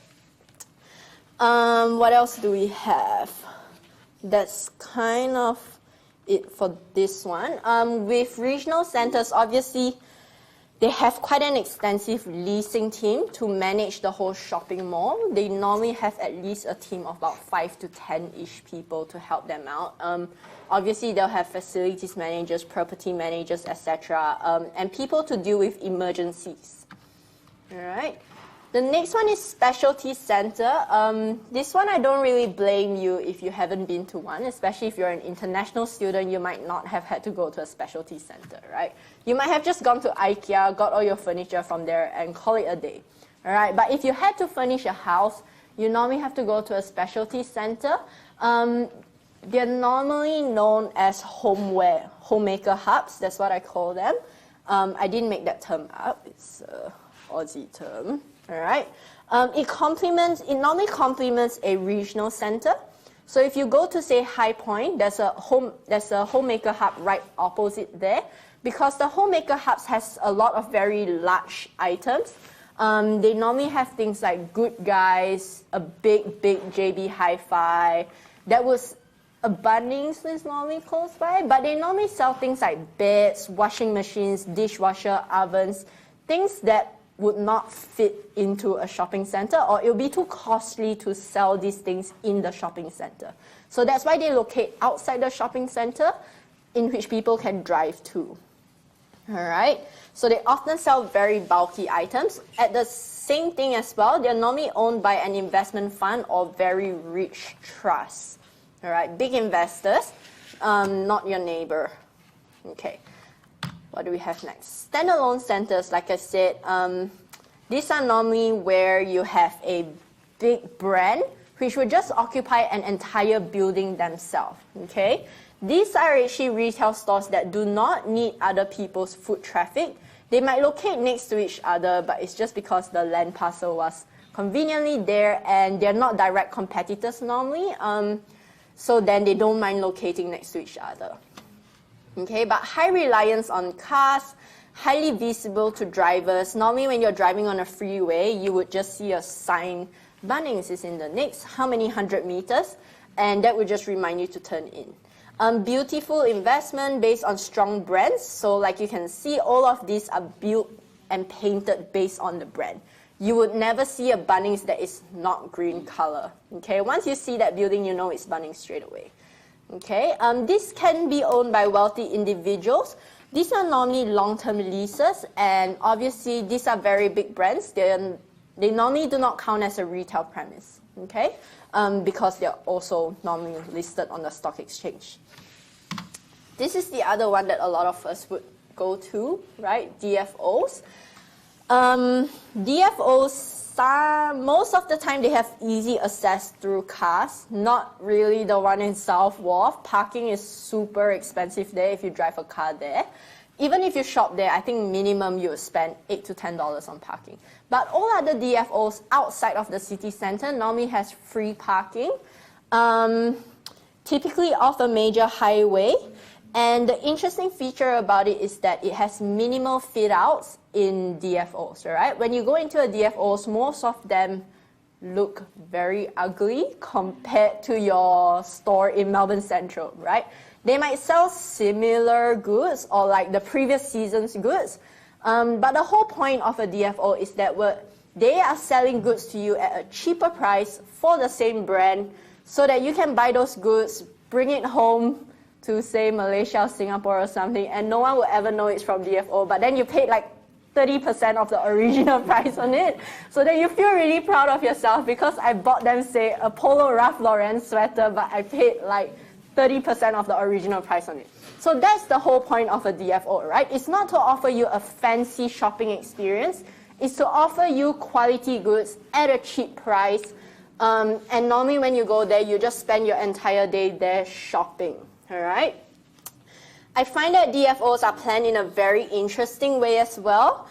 What else do we have? That's kind of it for this one. With regional centers, obviously, they have quite an extensive leasing team to manage the whole shopping mall. They normally have at least a team of about 5 to 10-ish people to help them out. Obviously, they'll have facilities managers, property managers, etc., and people to deal with emergencies. All right. The next one is specialty center. This one I don't really blame you if you haven't been to one, especially if you're an international student, you might not have had to go to a specialty center, right? You might have just gone to IKEA, got all your furniture from there and call it a day, all right? But if you had to furnish a house, you normally have to go to a specialty center. They're normally known as homemaker hubs, that's what I call them. I didn't make that term up, it's an Aussie term. All right. It normally complements a regional center. So if you go to, say, High Point, there's a homemaker hub right opposite there, because the homemaker hubs has a lot of very large items. They normally have things like Good Guys, a big JB Hi-Fi. That was a Bunnings is normally close by, but they normally sell things like beds, washing machines, dishwasher, ovens, things that would not fit into a shopping center, or it would be too costly to sell these things in the shopping center. So that's why they locate outside the shopping center, in which people can drive to. All right. So they often sell very bulky items. At the same thing as well, they're normally owned by an investment fund or very rich trusts. All right. Big investors, not your neighbor. Okay. What do we have next? Standalone centers, like I said, these are normally where you have a big brand which would just occupy an entire building themselves, okay? These are actually retail stores that do not need other people's foot traffic. They might locate next to each other, but it's just because the land parcel was conveniently there, and they're not direct competitors normally. So then they don't mind locating next to each other. Okay, but high reliance on cars, highly visible to drivers. Normally when you're driving on a freeway, you would just see a sign, Bunnings is in the next how many 100 meters, and that would just remind you to turn in. Beautiful investment based on strong brands. So like you can see, all of these are built and painted based on the brand. You would never see a Bunnings that is not green color. Okay, once you see that building, you know it's Bunnings straight away. Okay, this can be owned by wealthy individuals. These are normally long-term leases, and obviously these are very big brands. They normally do not count as a retail premise. Okay, because they're also normally listed on the stock exchange. This is the other one that a lot of us would go to, right? DFOs. DFOs, most of the time they have easy access through cars, not really the one in South Wharf. Parking is super expensive there if you drive a car there. Even if you shop there, I think minimum you would spend $8 to $10 on parking. But all other DFOs outside of the city center normally has free parking, typically off a major highway. And the interesting feature about it is that it has minimal fit-outs in DFOs, right? When you go into a DFOs, most of them look very ugly compared to your store in Melbourne Central, right? They might sell similar goods or like the previous season's goods, but the whole point of a DFO is that they are selling goods to you at a cheaper price for the same brand so that you can buy those goods, bring it home to say Malaysia or Singapore or something, and no one will ever know it's from DFO, but then you paid like 30% of the original price on it, so that you feel really proud of yourself because I bought them, say, a Polo Ralph Lauren sweater, but I paid like 30% of the original price on it. So that's the whole point of a DFO, right? It's not to offer you a fancy shopping experience, it's to offer you quality goods at a cheap price, and normally when you go there, you just spend your entire day there shopping. All right. I find that DFOs are planned in a very interesting way as well.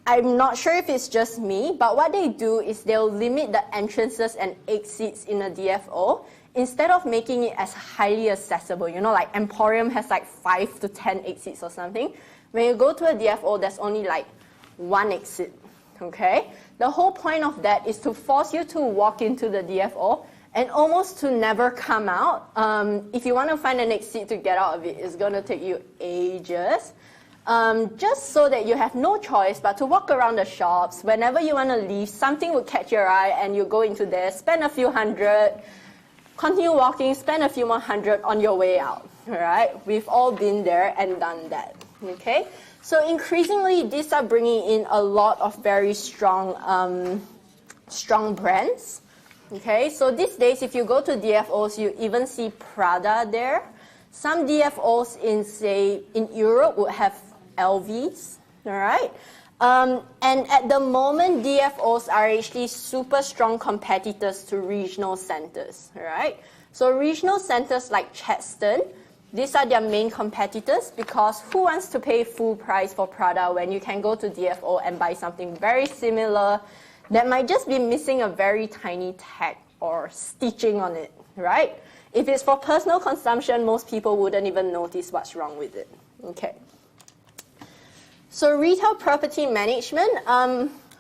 I'm not sure if it's just me, but what they do is they'll limit the entrances and exits in a DFO instead of making it as highly accessible. You know, like Emporium has like 5 to 10 exits or something. When you go to a DFO, there's only like one exit. Okay. The whole point of that is to force you to walk into the DFO and almost to never come out. If you want to find an exit to get out of it, it's going to take you ages. Just so that you have no choice but to walk around the shops. Whenever you want to leave, something would catch your eye and you go into there, spend a few hundred, continue walking, spend a few more hundred on your way out. Right? We've all been there and done that. Okay? So increasingly, these are bringing in a lot of very strong, strong brands. Okay, so these days, if you go to DFOs, you even see Prada there. Some DFOs in Europe would have LVs, all right? And at the moment, DFOs are actually super strong competitors to regional centers, all right? So regional centers like Chadstone, these are their main competitors because who wants to pay full price for Prada when you can go to DFO and buy something very similar that might just be missing a very tiny tag or stitching on it, right? If it's for personal consumption, most people wouldn't even notice what's wrong with it. Okay. So retail property management,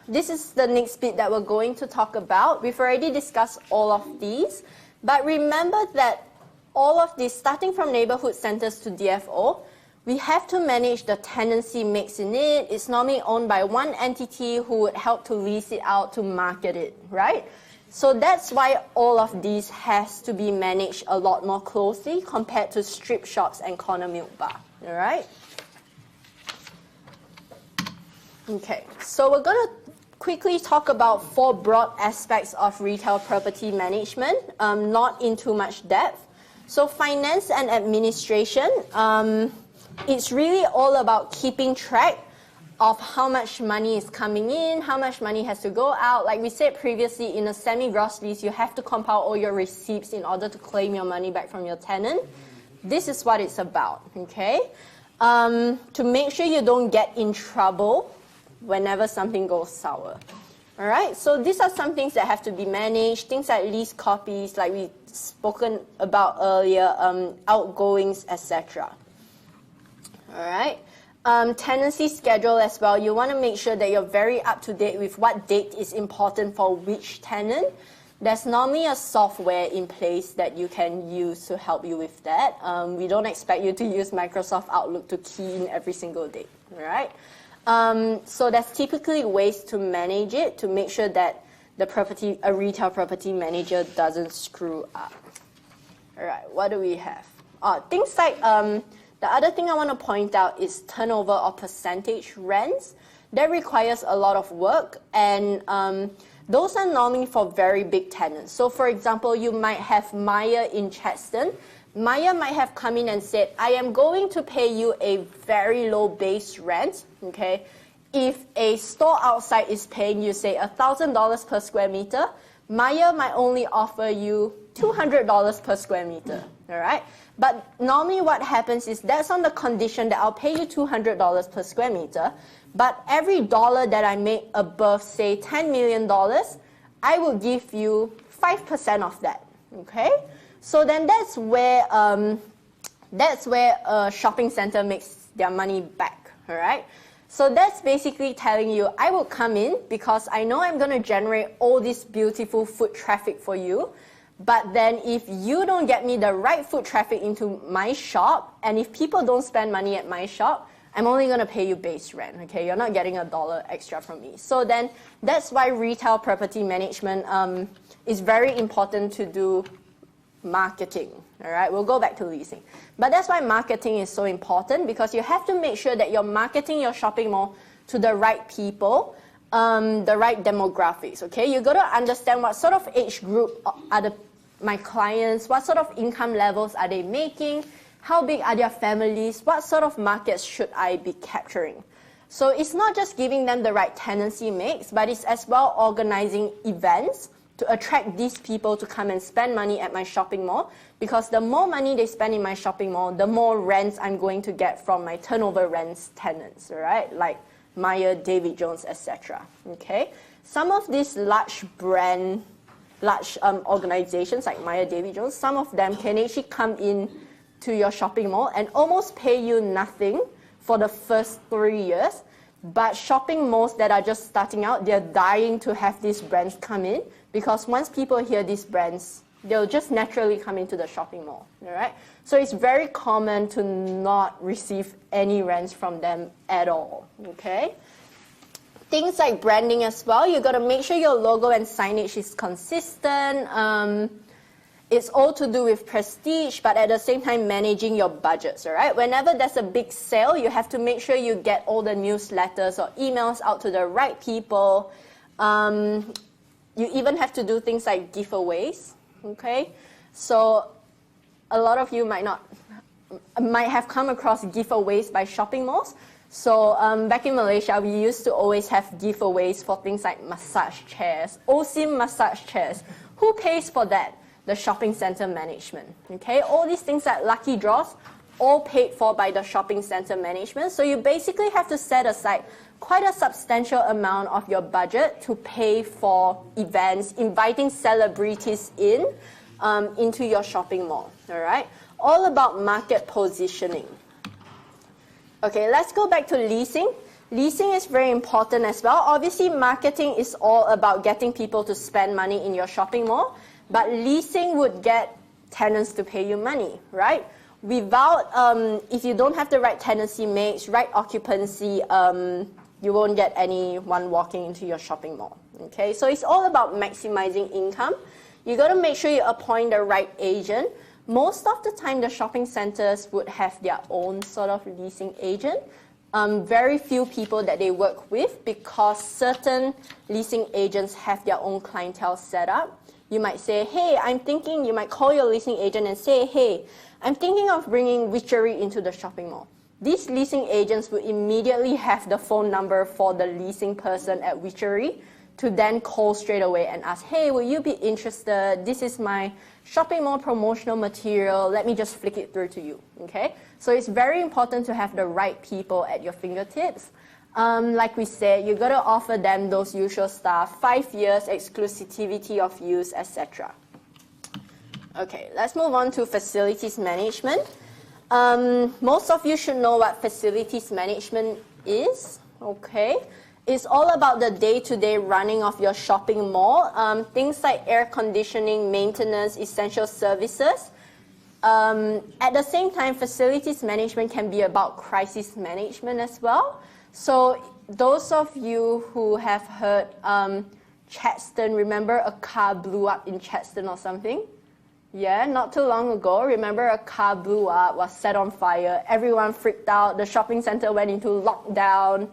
this is the next bit that we're going to talk about. We've already discussed all of these, but remember that all of these, starting from neighborhood centers to DFO, we have to manage the tenancy mix in it. It's normally owned by one entity who would help to lease it out to market it, right? So that's why all of these has to be managed a lot more closely compared to strip shops and corner milk bar, all right? Okay, so we're going to quickly talk about 4 broad aspects of retail property management, not in too much depth. So finance and administration, it's really all about keeping track of how much money is coming in, how much money has to go out. Like we said previously, in a semi-gross lease, you have to compile all your receipts in order to claim your money back from your tenant. This is what it's about, okay? To make sure you don't get in trouble whenever something goes sour. All right, so these are some things that have to be managed, things like lease copies, like we spoken about earlier, outgoings, etc. All right, tenancy schedule as well. You want to make sure that you're very up to date with what date is important for which tenant. There's normally a software in place that you can use to help you with that. We don't expect you to use Microsoft Outlook to key in every single date, all right? So there's typically ways to manage it to make sure that a retail property manager doesn't screw up. All right, what do we have? Things like, the other thing I want to point out is turnover or percentage rents. That requires a lot of work, and those are normally for very big tenants. So for example, you might have Meijer in Chadstone. Meijer might have come in and said, I am going to pay you a very low base rent, okay? If a store outside is paying you, say, $1,000 per square meter, Meijer might only offer you $200 per square meter, all right? But normally what happens is that's on the condition that I'll pay you $200 per square meter, but every dollar that I make above, say, $10 million, I will give you 5% of that, okay? So then that's where a shopping center makes their money back, all right? So that's basically telling you, I will come in because I know I'm going to generate all this beautiful foot traffic for you, but then if you don't get me the right foot traffic into my shop, and if people don't spend money at my shop, I'm only going to pay you base rent, okay? You're not getting $1 extra from me. So then that's why retail property management is very important to do marketing, all right? We'll go back to leasing. But that's why marketing is so important, because you have to make sure that you're marketing your shopping mall to the right people, the right demographics, okay? You got to understand what sort of age group are my clients, what sort of income levels are they making, how big are their families, what sort of markets should I be capturing? So it's not just giving them the right tenancy mix, but it's as well organizing events to attract these people to come and spend money at my shopping mall, because the more money they spend in my shopping mall, the more rents I'm going to get from my turnover rents tenants, right? Like Meijer, David Jones, etc. Okay? Some of these large organizations like Meijer, David Jones, some of them can actually come in to your shopping mall and almost pay you nothing for the first 3 years. But shopping malls that are just starting out, they're dying to have these brands come in, because once people hear these brands, they'll just naturally come into the shopping mall, all right? So it's very common to not receive any rents from them at all, okay? Things like branding as well, you gotta make sure your logo and signage is consistent. It's all to do with prestige, but at the same time managing your budgets, all right? Whenever there's a big sale, you have to make sure you get all the newsletters or emails out to the right people. You even have to do things like giveaways, okay? So a lot of you might have come across giveaways by shopping malls. So back in Malaysia, we used to always have giveaways for things like massage chairs, OSIM massage chairs. Who pays for that? The shopping center management, okay? All these things like lucky draws, all paid for by the shopping center management. So you basically have to set aside quite a substantial amount of your budget to pay for events, inviting celebrities into your shopping mall, all right? All about market positioning. Okay, let's go back to leasing. Leasing is very important as well. Obviously, marketing is all about getting people to spend money in your shopping mall, but leasing would get tenants to pay you money, right? Without, if you don't have the right tenancy mix, right occupancy, you won't get anyone walking into your shopping mall, okay? So it's all about maximizing income. You gotta make sure you appoint the right agent. Most of the time, the shopping centers would have their own sort of leasing agent. Very few people that they work with, because certain leasing agents have their own clientele set up. You might say, hey, you might call your leasing agent and say, hey, I'm thinking of bringing Witchery into the shopping mall. These leasing agents will immediately have the phone number for the leasing person at Witchery to then call straight away and ask, hey, will you be interested? This is my shopping mall promotional material. Let me just flick it through to you, okay? So it's very important to have the right people at your fingertips. Like we said, you got to offer them those usual stuff, 5 years, exclusivity of use, etc. Okay, let's move on to facilities management. Most of you should know what facilities management is, okay? It's all about the day-to-day running of your shopping mall, things like air conditioning, maintenance, essential services. At the same time, facilities management can be about crisis management as well. So those of you who have heard Chadstone, remember a car blew up in Chadstone or something? Yeah, not too long ago, remember a car blew up, was set on fire, everyone freaked out, the shopping center went into lockdown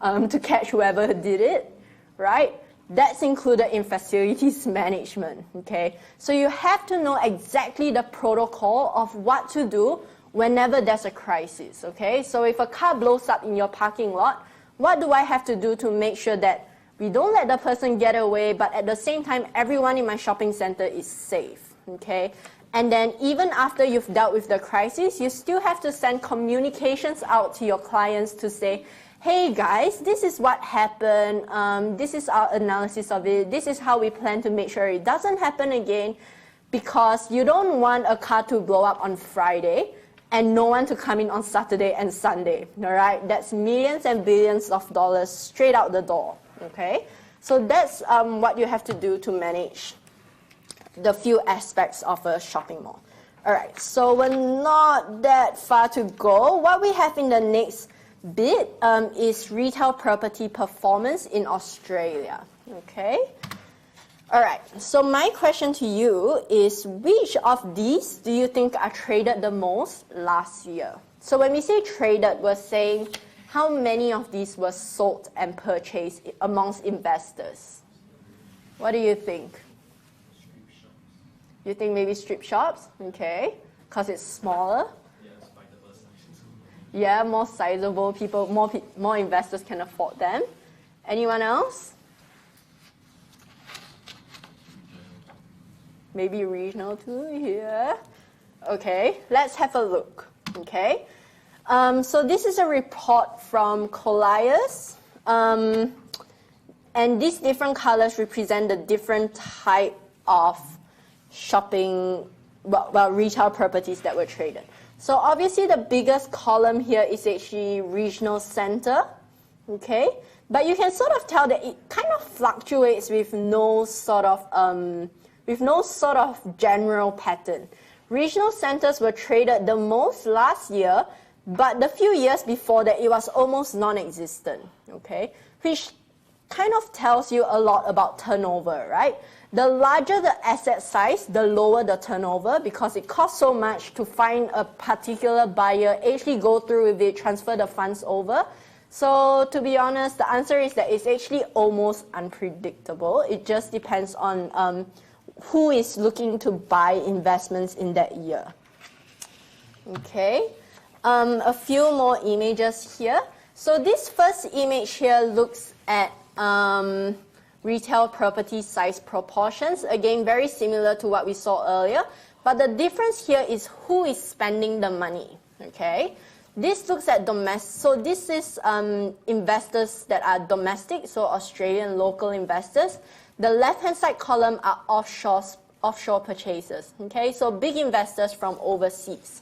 to catch whoever did it, right? That's included in facilities management, okay? So you have to know exactly the protocol of what to do whenever there's a crisis, okay? So if a car blows up in your parking lot, what do I have to do to make sure that we don't let the person get away, but at the same time, everyone in my shopping center is safe? Okay, and then even after you've dealt with the crisis, you still have to send communications out to your clients to say, hey guys, this is what happened, this is our analysis of it, this is how we plan to make sure it doesn't happen again, because you don't want a car to blow up on Friday and no one to come in on Saturday and Sunday, all right? That's millions and billions of dollars straight out the door, okay? So that's what you have to do to manage the few aspects of a shopping mall. All right, so we're not that far to go. What we have in the next bit is retail property performance in Australia, okay? All right, so my question to you is, which of these do you think are traded the most last year? So when we say traded, we're saying how many of these were sold and purchased amongst investors? What do you think? You think maybe strip shops? Okay, because it's smaller. Yeah, more sizable people, more investors can afford them. Anyone else? Maybe regional too, yeah. Okay, let's have a look, okay? So this is a report from Colliers, and these different colors represent the different type of shopping, well, retail properties that were traded. So obviously the biggest column here is actually regional center, okay? But you can sort of tell that it kind of fluctuates with no sort of general pattern. Regional centers were traded the most last year, but the few years before that it was almost non-existent, okay? Which kind of tells you a lot about turnover, right? The larger the asset size, the lower the turnover, because it costs so much to find a particular buyer, actually go through with it, transfer the funds over. So to be honest, the answer is that it's actually almost unpredictable. It just depends on who is looking to buy investments in that year. Okay, a few more images here. So this first image here looks at retail property size proportions. Again, very similar to what we saw earlier, but the difference here is who is spending the money, okay? This looks at domestic, so this is investors that are domestic, so Australian local investors. The left-hand side column are offshore purchasers, okay? So big investors from overseas.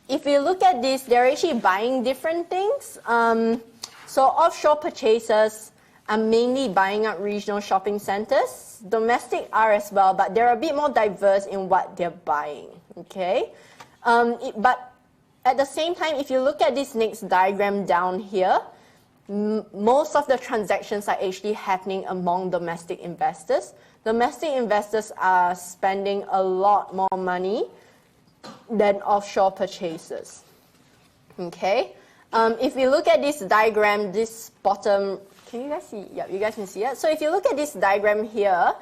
If you look at this, they're actually buying different things. So offshore purchasers are mainly buying up regional shopping centers. Domestic are as well, but they're a bit more diverse in what they're buying, okay? But at the same time, if you look at this next diagram down here, most of the transactions are actually happening among domestic investors. Domestic investors are spending a lot more money than offshore purchasers, okay? If you look at this diagram, this bottom, can you guys see? Yeah, you guys can see it. So if you look at this diagram here,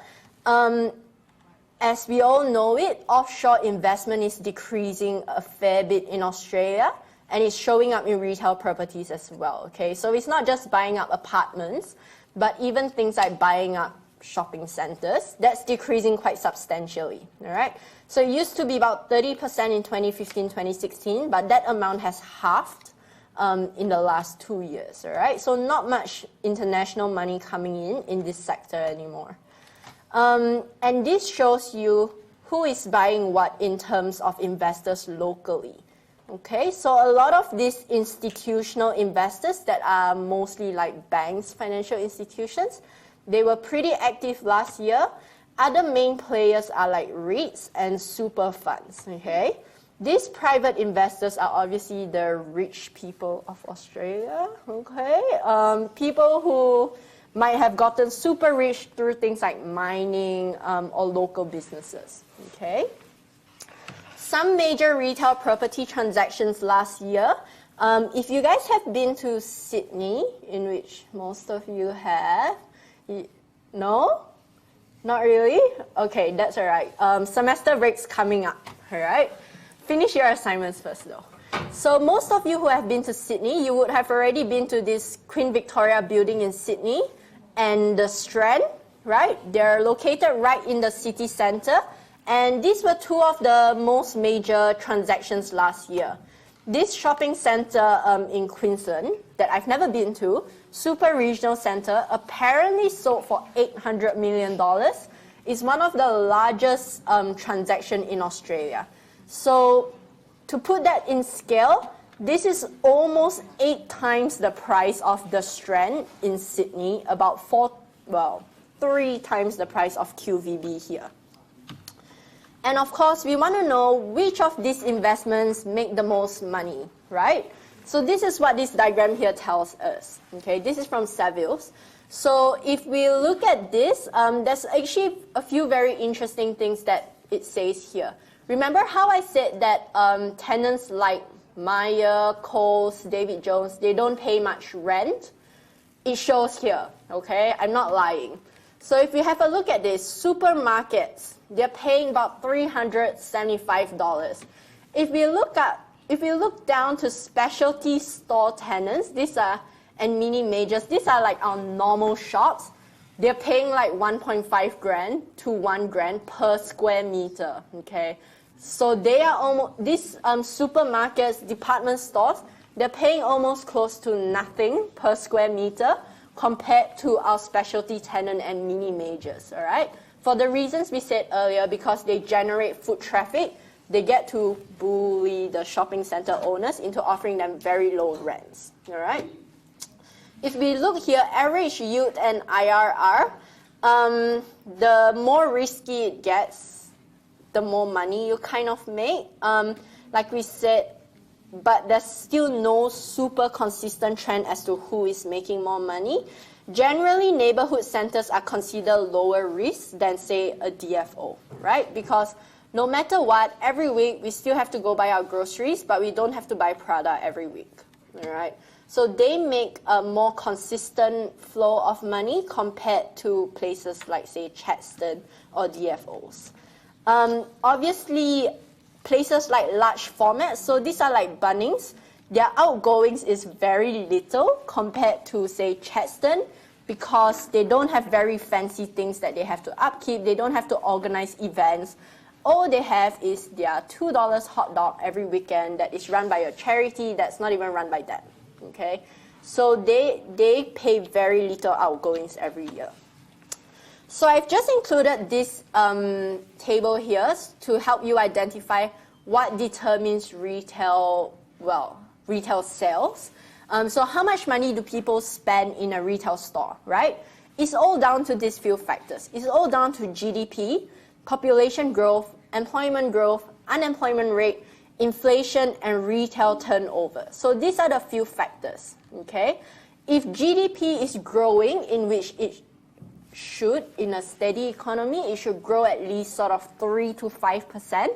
as we all know it, offshore investment is decreasing a fair bit in Australia, and it's showing up in retail properties as well, okay? So it's not just buying up apartments, but even things like buying up shopping centers, that's decreasing quite substantially, all right? So it used to be about 30% in 2015, 2016, but that amount has halved in the last 2 years, all right? So not much international money coming in this sector anymore. And this shows you who is buying what in terms of investors locally. Okay, so a lot of these institutional investors that are mostly like banks, financial institutions, they were pretty active last year. Other main players are like REITs and super funds, okay? These private investors are obviously the rich people of Australia, okay? People who might have gotten super rich through things like mining or local businesses, okay? Some major retail property transactions last year. If you guys have been to Sydney, in which most of you have, no? Not really? Okay, that's all right. Semester break's coming up, all right? Finish your assignments first though. So most of you who have been to Sydney, you would have already been to this Queen Victoria building in Sydney and the Strand, right? They're located right in the city centre. And these were two of the most major transactions last year. This shopping centre in Queensland that I've never been to, super regional centre, apparently sold for $800 million, is one of the largest transaction in Australia. So to put that in scale, this is almost 8 times the price of the Strand in Sydney, about 3 times the price of QVB here. And of course, we want to know which of these investments make the most money, right? So this is what this diagram here tells us, okay? This is from Savills. So if we look at this, there's actually a few very interesting things that it says here. Remember how I said that tenants like Myer, Coles, David Jones, they don't pay much rent? It shows here, okay? I'm not lying. So if we have a look at this, supermarkets, they're paying about $375. If we look down to specialty store tenants, and mini majors, these are like our normal shops. They're paying like 1.5 grand to 1 grand per square meter. Okay, so they are almost these supermarkets, department stores. They're paying almost close to nothing per square meter compared to our specialty tenant and mini majors. All right. For the reasons we said earlier, because they generate foot traffic, they get to bully the shopping center owners into offering them very low rents, all right? If we look here, average yield and IRR, the more risky it gets, the more money you kind of make. Like we said, but there's still no super consistent trend as to who is making more money. Generally, neighborhood centers are considered lower risk than, say, a DFO, right? Because no matter what, every week we still have to go buy our groceries, but we don't have to buy Prada every week, all right? So they make a more consistent flow of money compared to places like, say, Chadstone or DFOs. Obviously, places like large formats, so these are like Bunnings, their outgoings is very little compared to, say, Chadstone, because they don't have very fancy things that they have to upkeep. They don't have to organize events. All they have is their $2 hot dog every weekend that is run by a charity that's not even run by them, okay? So they pay very little outgoings every year. So I've just included this table here to help you identify what determines retail sales. So how much money do people spend in a retail store, right? It's all down to these few factors. It's all down to GDP, population growth, employment growth, unemployment rate, inflation, and retail turnover. So these are the few factors, okay? If GDP is growing, in which it should, in a steady economy, it should grow at least sort of 3 to 5%.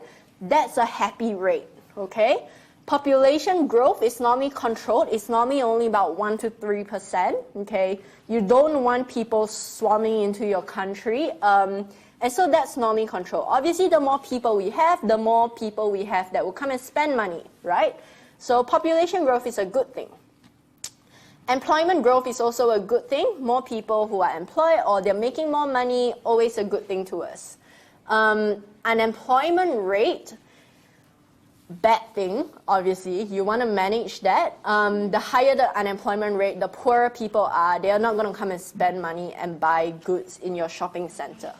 That's a happy rate, okay? Population growth is normally controlled. It's normally only about 1 to 3%, okay? You don't want people swarming into your country. And so that's normally controlled. Obviously, the more people we have that will come and spend money, right? So population growth is a good thing. Employment growth is also a good thing. More people who are employed or they're making more money, always a good thing to us. Unemployment rate, bad thing, obviously. You want to manage that. The higher the unemployment rate, the poorer people are. They are not going to come and spend money and buy goods in your shopping center.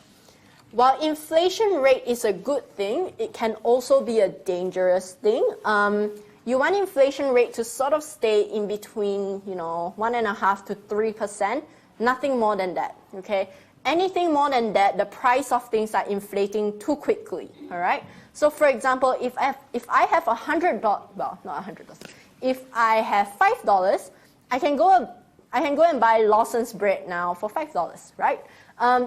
While inflation rate is a good thing, it can also be a dangerous thing. You want inflation rate to sort of stay in between, 1.5% to 3%, nothing more than that, okay? Anything more than that, the price of things are inflating too quickly, all right? So for example, if I have $100, well, not $100, if I have $5, I can go and buy Lawson's bread now for $5, right?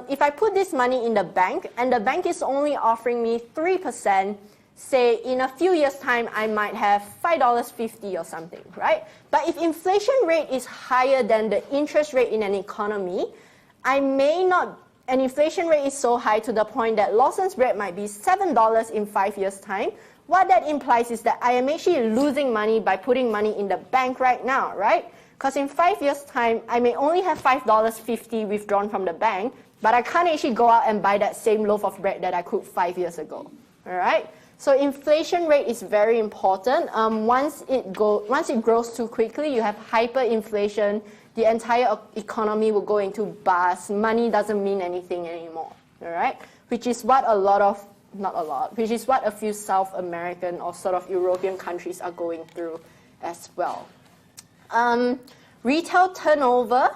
If I put this money in the bank, and the bank is only offering me 3%, say in a few years' time, I might have $5.50 or something, right? But if inflation rate is higher than the interest rate in an economy, and inflation rate is so high to the point that Lawson's bread might be $7 in 5 years' time, what that implies is that I am actually losing money by putting money in the bank right now, right? Because in 5 years' time, I may only have $5.50 withdrawn from the bank, but I can't actually go out and buy that same loaf of bread that I could 5 years ago, all right? So inflation rate is very important. Once it grows too quickly, you have hyperinflation. The entire economy will go into bust. Money doesn't mean anything anymore, all right? Which is what which is what a few South American or sort of European countries are going through as well. Retail turnover,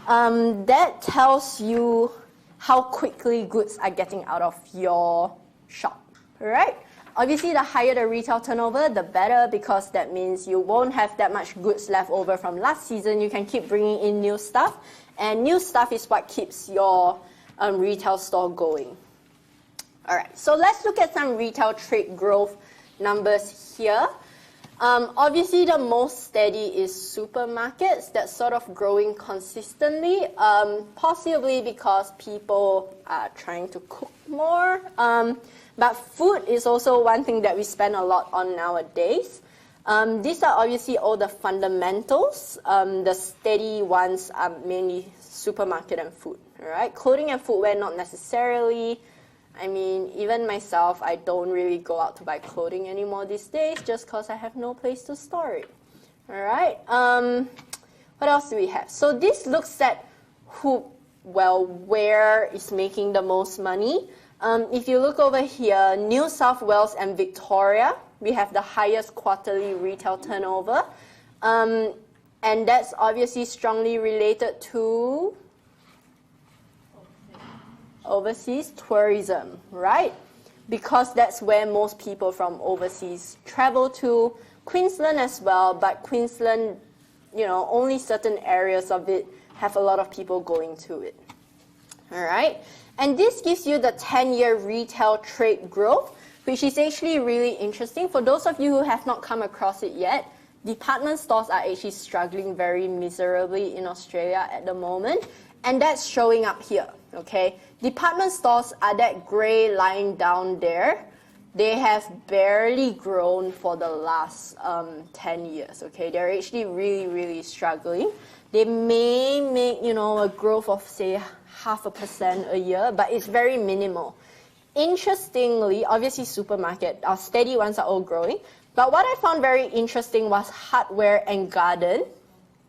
that tells you how quickly goods are getting out of your shop, all right? Obviously, the higher the retail turnover, the better, because that means you won't have that much goods left over from last season. You can keep bringing in new stuff, and new stuff is what keeps your retail store going. All right, so let's look at some retail trade growth numbers here. Obviously, the most steady is supermarkets. That's sort of growing consistently, possibly because people are trying to cook more. But food is also one thing that we spend a lot on nowadays. These are obviously all the fundamentals. The steady ones are mainly supermarket and food, all right? Clothing and footwear, not necessarily. I mean, even myself, I don't really go out to buy clothing anymore these days just because I have no place to store it, all right? What else do we have? So this looks at where is making the most money. If you look over here, New South Wales and Victoria, we have the highest quarterly retail turnover. And that's obviously strongly related to overseas tourism, right? Because that's where most people from overseas travel to. Queensland as well, but Queensland, only certain areas of it have a lot of people going to it, all right? And this gives you the 10-year retail trade growth, which is actually really interesting. For those of you who have not come across it yet, department stores are actually struggling very miserably in Australia at the moment, and that's showing up here, okay? Department stores are that gray line down there. They have barely grown for the last 10 years, okay? They're actually really, really struggling. They may make, a growth of, say, 0.5% a year, but it's very minimal. Interestingly, obviously supermarket, our steady ones are all growing, but what I found very interesting was hardware and garden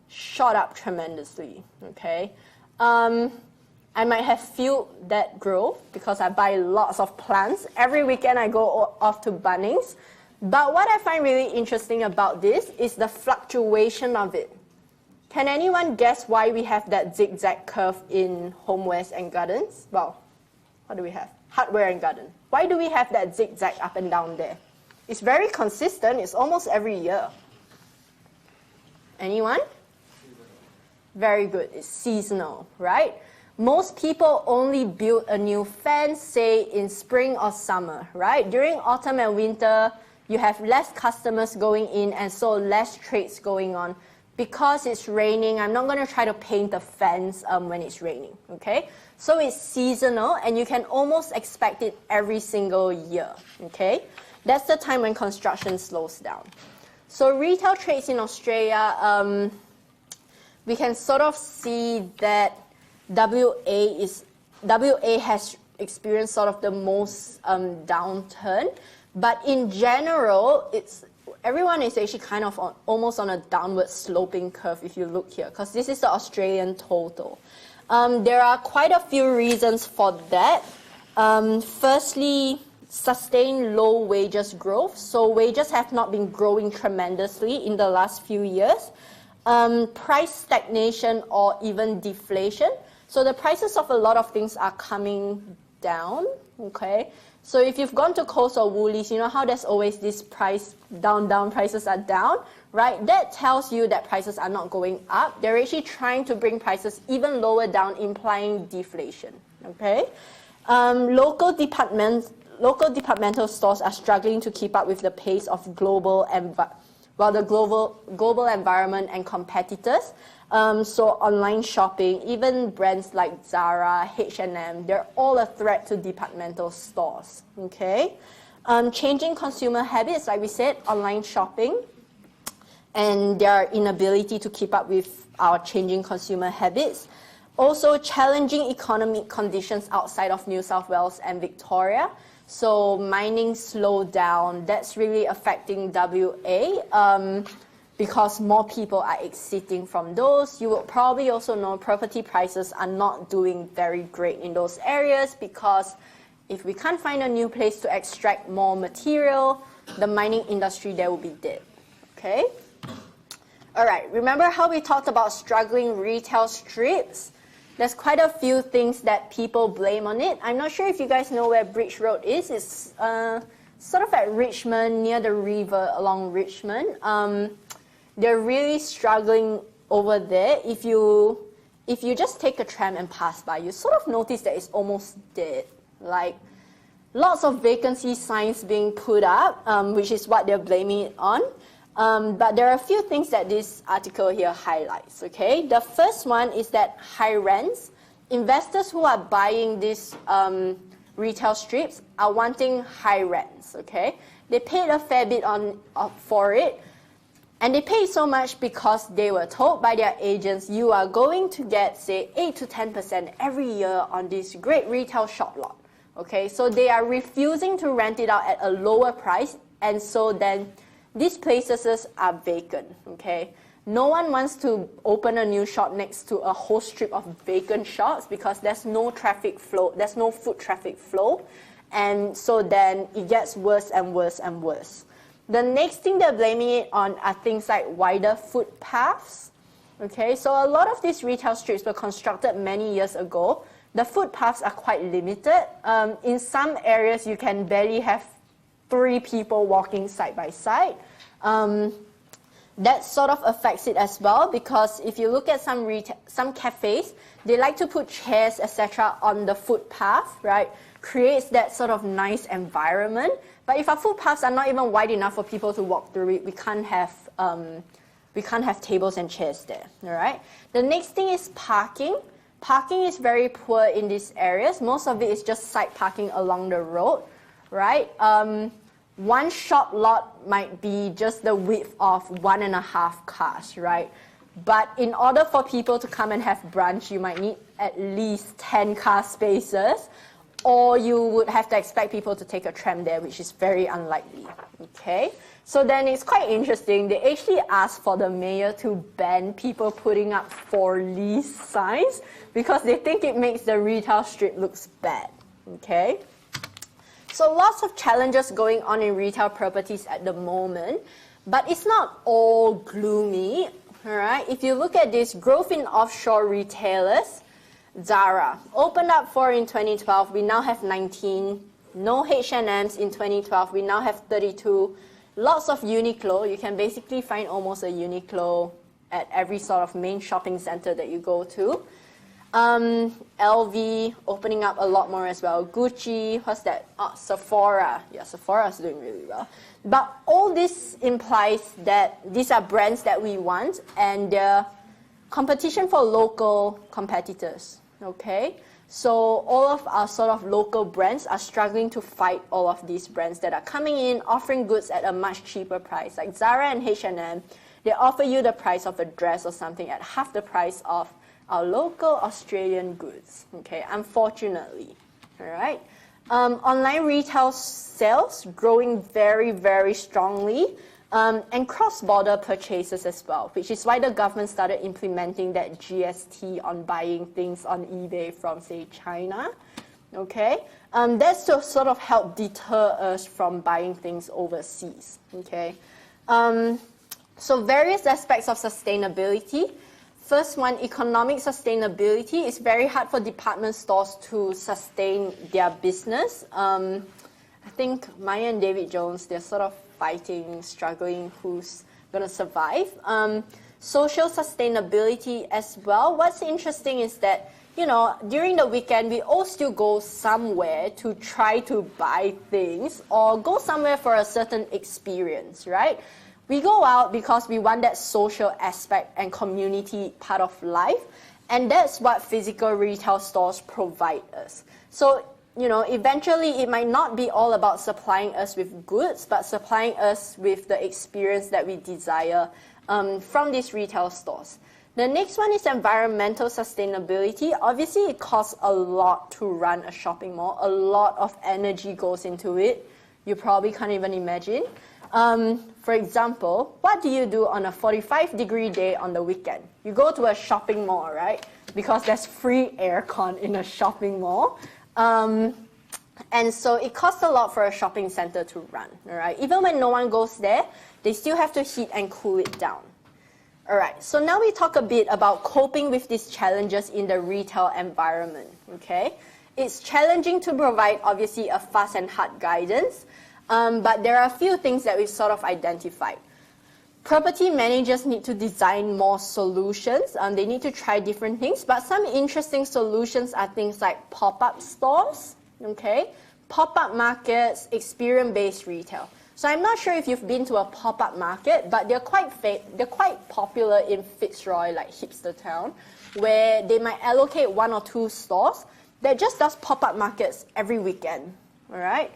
shot up tremendously, okay? I might have fueled that growth because I buy lots of plants. Every weekend I go off to Bunnings. But what I find really interesting about this is the fluctuation of it. Can anyone guess why we have that zigzag curve in homewares and gardens? Well, what do we have? Hardware and garden. Why do we have that zigzag up and down there? It's very consistent. It's almost every year. Anyone? Very good. It's seasonal, right? Most people only build a new fence, say, in spring or summer, right? During autumn and winter, you have less customers going in and so less trades going on. Because it's raining, I'm not going to try to paint the fence when it's raining, okay? So it's seasonal, and you can almost expect it every single year, okay? That's the time when construction slows down. So retail trades in Australia, we can sort of see that WA has experienced sort of the most downturn. But in general, everyone is actually kind of almost on a downward sloping curve if you look here, because this is the Australian total. There are quite a few reasons for that. Firstly, sustained low wages growth. So wages have not been growing tremendously in the last few years. Price stagnation or even deflation. So the prices of a lot of things are coming down, okay? So if you've gone to Coles or Woolies, you know how there's always this price down, prices are down, right? That tells you that prices are not going up. They're actually trying to bring prices even lower down, implying deflation, okay? Local departmental stores are struggling to keep up with the pace of the global environment and competitors. So online shopping, even brands like Zara, H&M, they're all a threat to departmental stores, okay? Changing consumer habits, like we said, online shopping, and their inability to keep up with our changing consumer habits. Also, challenging economic conditions outside of New South Wales and Victoria. So mining slowed down. That's really affecting WA because more people are exiting from those. You will probably also know property prices are not doing very great in those areas because if we can't find a new place to extract more material, the mining industry there will be dead, okay? All right, remember how we talked about struggling retail strips? There's quite a few things that people blame on it. I'm not sure if you guys know where Bridge Road is. It's sort of at Richmond, near the river along Richmond. They're really struggling over there. If you just take a tram and pass by, you sort of notice that it's almost dead. Like lots of vacancy signs being put up, which is what they're blaming it on. But there are a few things that this article here highlights, okay? The first one is that high rents. Investors who are buying these retail strips are wanting high rents, okay? They paid a fair bit for it, and they paid so much because they were told by their agents, you are going to get, say, 8 to 10% every year on this great retail shop lot, okay? So they are refusing to rent it out at a lower price, and so then these places are vacant, okay? No one wants to open a new shop next to a whole strip of vacant shops because there's no traffic flow, there's no foot traffic flow, and so then it gets worse and worse and worse. The next thing they're blaming it on are things like wider footpaths, okay? So a lot of these retail strips were constructed many years ago. The footpaths are quite limited. In some areas, you can barely have 3 people walking side by side. That sort of affects it as well because if you look at some cafes, they like to put chairs, etc. on the footpath, right? Creates that sort of nice environment. But if our footpaths are not even wide enough for people to walk through it, we can't have tables and chairs there, all right? The next thing is parking. Parking is very poor in these areas. Most of it is just side parking along the road, right? One shop lot might be just the width of 1.5 cars, right? But in order for people to come and have brunch, you might need at least 10 car spaces, or you would have to expect people to take a tram there, which is very unlikely, okay? So then it's quite interesting. They actually asked for the mayor to ban people putting up for lease signs because they think it makes the retail strip looks bad, okay? So lots of challenges going on in retail properties at the moment, but it's not all gloomy, all right? If you look at this growth in offshore retailers, Zara opened up 4 in 2012, we now have 19. No H&Ms in 2012, we now have 32. Lots of Uniqlo, you can basically find almost a Uniqlo at every sort of main shopping center that you go to. LV opening up a lot more as well. Gucci, what's that? Oh, Sephora. Yeah, Sephora's doing really well. But all this implies that these are brands that we want and they're competition for local competitors, okay? So all of our sort of local brands are struggling to fight all of these brands that are coming in, offering goods at a much cheaper price. Like Zara and H&M, they offer you the price of a dress or something at half the price of our local Australian goods, okay, unfortunately, all right? Online retail sales growing very, very strongly, and cross-border purchases as well, which is why the government started implementing that GST on buying things on eBay from, say, China. Okay, that's to sort of help deter us from buying things overseas. Okay, so various aspects of sustainability. First one, economic sustainability. It's very hard for department stores to sustain their business. I think Maya and David Jones, they're sort of fighting, struggling, who's going to survive. Social sustainability as well. What's interesting is that, you know, during the weekend, we all still go somewhere to try to buy things or go somewhere for a certain experience, right? We go out because we want that social aspect and community part of life, and that's what physical retail stores provide us. So, you know, eventually it might not be all about supplying us with goods, but supplying us with the experience that we desire from these retail stores. The next one is environmental sustainability. Obviously, it costs a lot to run a shopping mall. A lot of energy goes into it. You probably can't even imagine. For example, what do you do on a 45-degree day on the weekend? You go to a shopping mall, right? Because there's free aircon in a shopping mall. And so it costs a lot for a shopping center to run, all right? Even when no one goes there, they still have to heat and cool it down. All right, so now we talk a bit about coping with these challenges in the retail environment, okay? It's challenging to provide, obviously, a fast and hard guidance, but there are a few things that we've sort of identified. Property managers need to design more solutions. They need to try different things, but some interesting solutions are things like pop-up stores, okay? Pop-up markets, experience-based retail. So I'm not sure if you've been to a pop-up market, but they're quite popular in Fitzroy, like Hipster Town, where they might allocate 1 or 2 stores that just does pop-up markets every weekend, all right?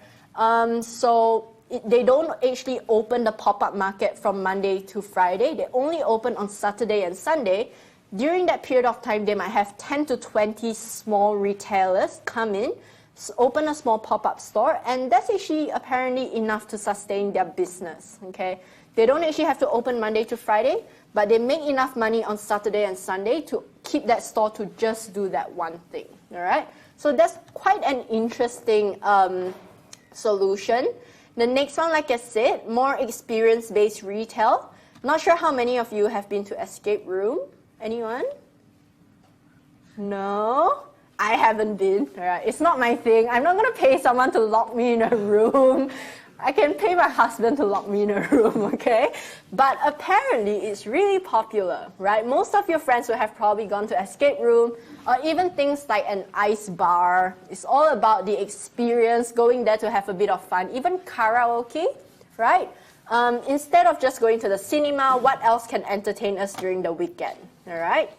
They don't actually open the pop-up market from Monday to Friday. They only open on Saturday and Sunday. During that period of time, they might have 10 to 20 small retailers come in, open a small pop-up store, and that's actually apparently enough to sustain their business, okay? They don't actually have to open Monday to Friday, but they make enough money on Saturday and Sunday to keep that store to just do that one thing, all right? So that's quite an interesting solution. The next one, like I said, more experience-based retail. Not sure how many of you have been to Escape Room. Anyone? No? I haven't been. All right. It's not my thing. I'm not going to pay someone to lock me in a room. I can pay my husband to lock me in a room, okay? But apparently it's really popular, right? Most of your friends will have probably gone to Escape Room or even things like an ice bar. It's all about the experience, going there to have a bit of fun. Even karaoke, right? Instead of just going to the cinema, what else can entertain us during the weekend, all right?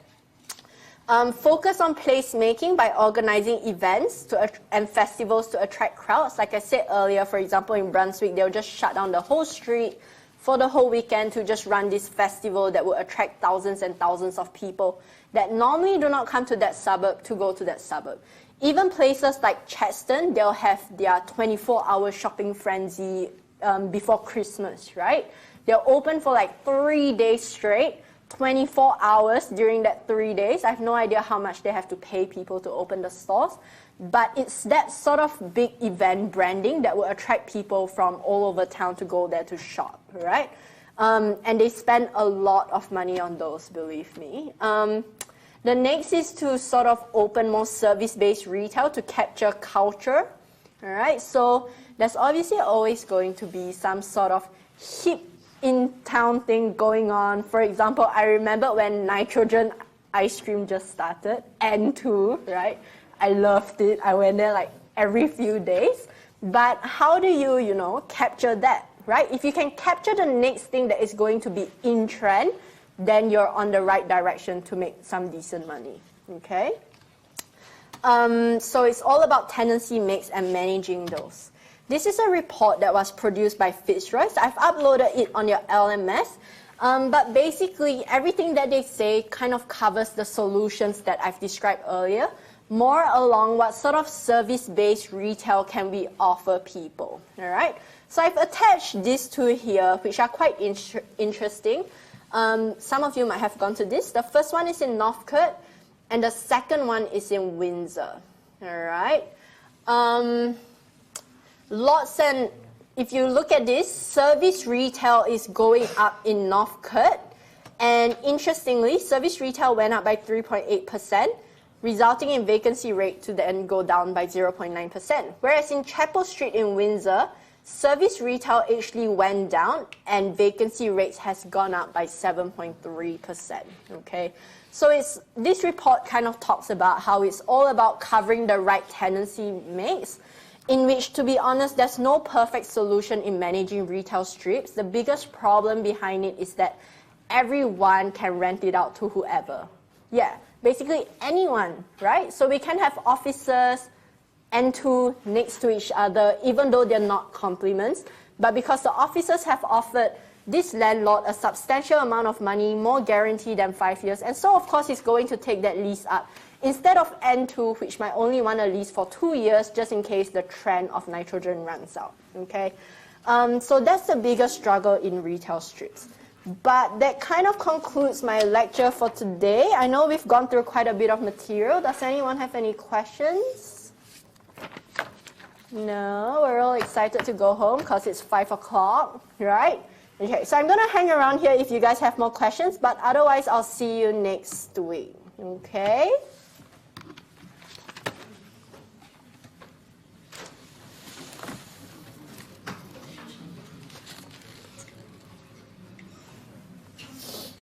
Focus on placemaking by organizing events and festivals to attract crowds. Like I said earlier, for example, in Brunswick, they'll just shut down the whole street for the whole weekend to just run this festival that will attract thousands and thousands of people that normally do not come to that suburb to go to that suburb. Even places like Chadstone, they'll have their 24-hour shopping frenzy before Christmas, right? They'll open for like 3 days straight, 24 hours during that 3 days. I have no idea how much they have to pay people to open the stores, but it's that sort of big event branding that will attract people from all over town to go there to shop, right? And they spend a lot of money on those, believe me. The next is to sort of open more service-based retail to capture culture, all right? So there's obviously always going to be some sort of hip in-town thing going on. For example, I remember when Nitrogen ice cream just started, N2, right? I loved it. I went there like every few days. But how do you, capture that, right? If you can capture the next thing that is going to be in trend, then you're on the right direction to make some decent money, okay? So it's all about tenancy mix and managing those. This is a report that was produced by Fitzroy. So I've uploaded it on your LMS. But basically, everything that they say kind of covers the solutions that I've described earlier. more along what sort of service-based retail can we offer people, all right? So I've attached these two here, which are quite interesting. Some of you might have gone to this. The first one is in Northcote, and the second one is in Windsor, all right? If you look at this, service retail is going up in Northcote, and interestingly, service retail went up by 3.8%, resulting in vacancy rate to then go down by 0.9%. Whereas in Chapel Street in Windsor, service retail actually went down and vacancy rates has gone up by 7.3%, okay? So this report kind of talks about how it's all about covering the right tenancy mix, in which, to be honest, there's no perfect solution in managing retail strips. The biggest problem behind it is that everyone can rent it out to whoever. Yeah, basically anyone, right? So we can have offices and two next to each other, even though they're not complements. But because the officers have offered this landlord a substantial amount of money, more guarantee than 5 years, and so of course he's going to take that lease up, instead of N2, which might only want a lease for 2 years, just in case the trend of nitrogen runs out, okay? So that's the biggest struggle in retail strips. But that kind of concludes my lecture for today. I know we've gone through quite a bit of material. Does anyone have any questions? No, we're all excited to go home because it's 5 o'clock, right? Okay, so I'm going to hang around here if you guys have more questions, but otherwise I'll see you next week, okay?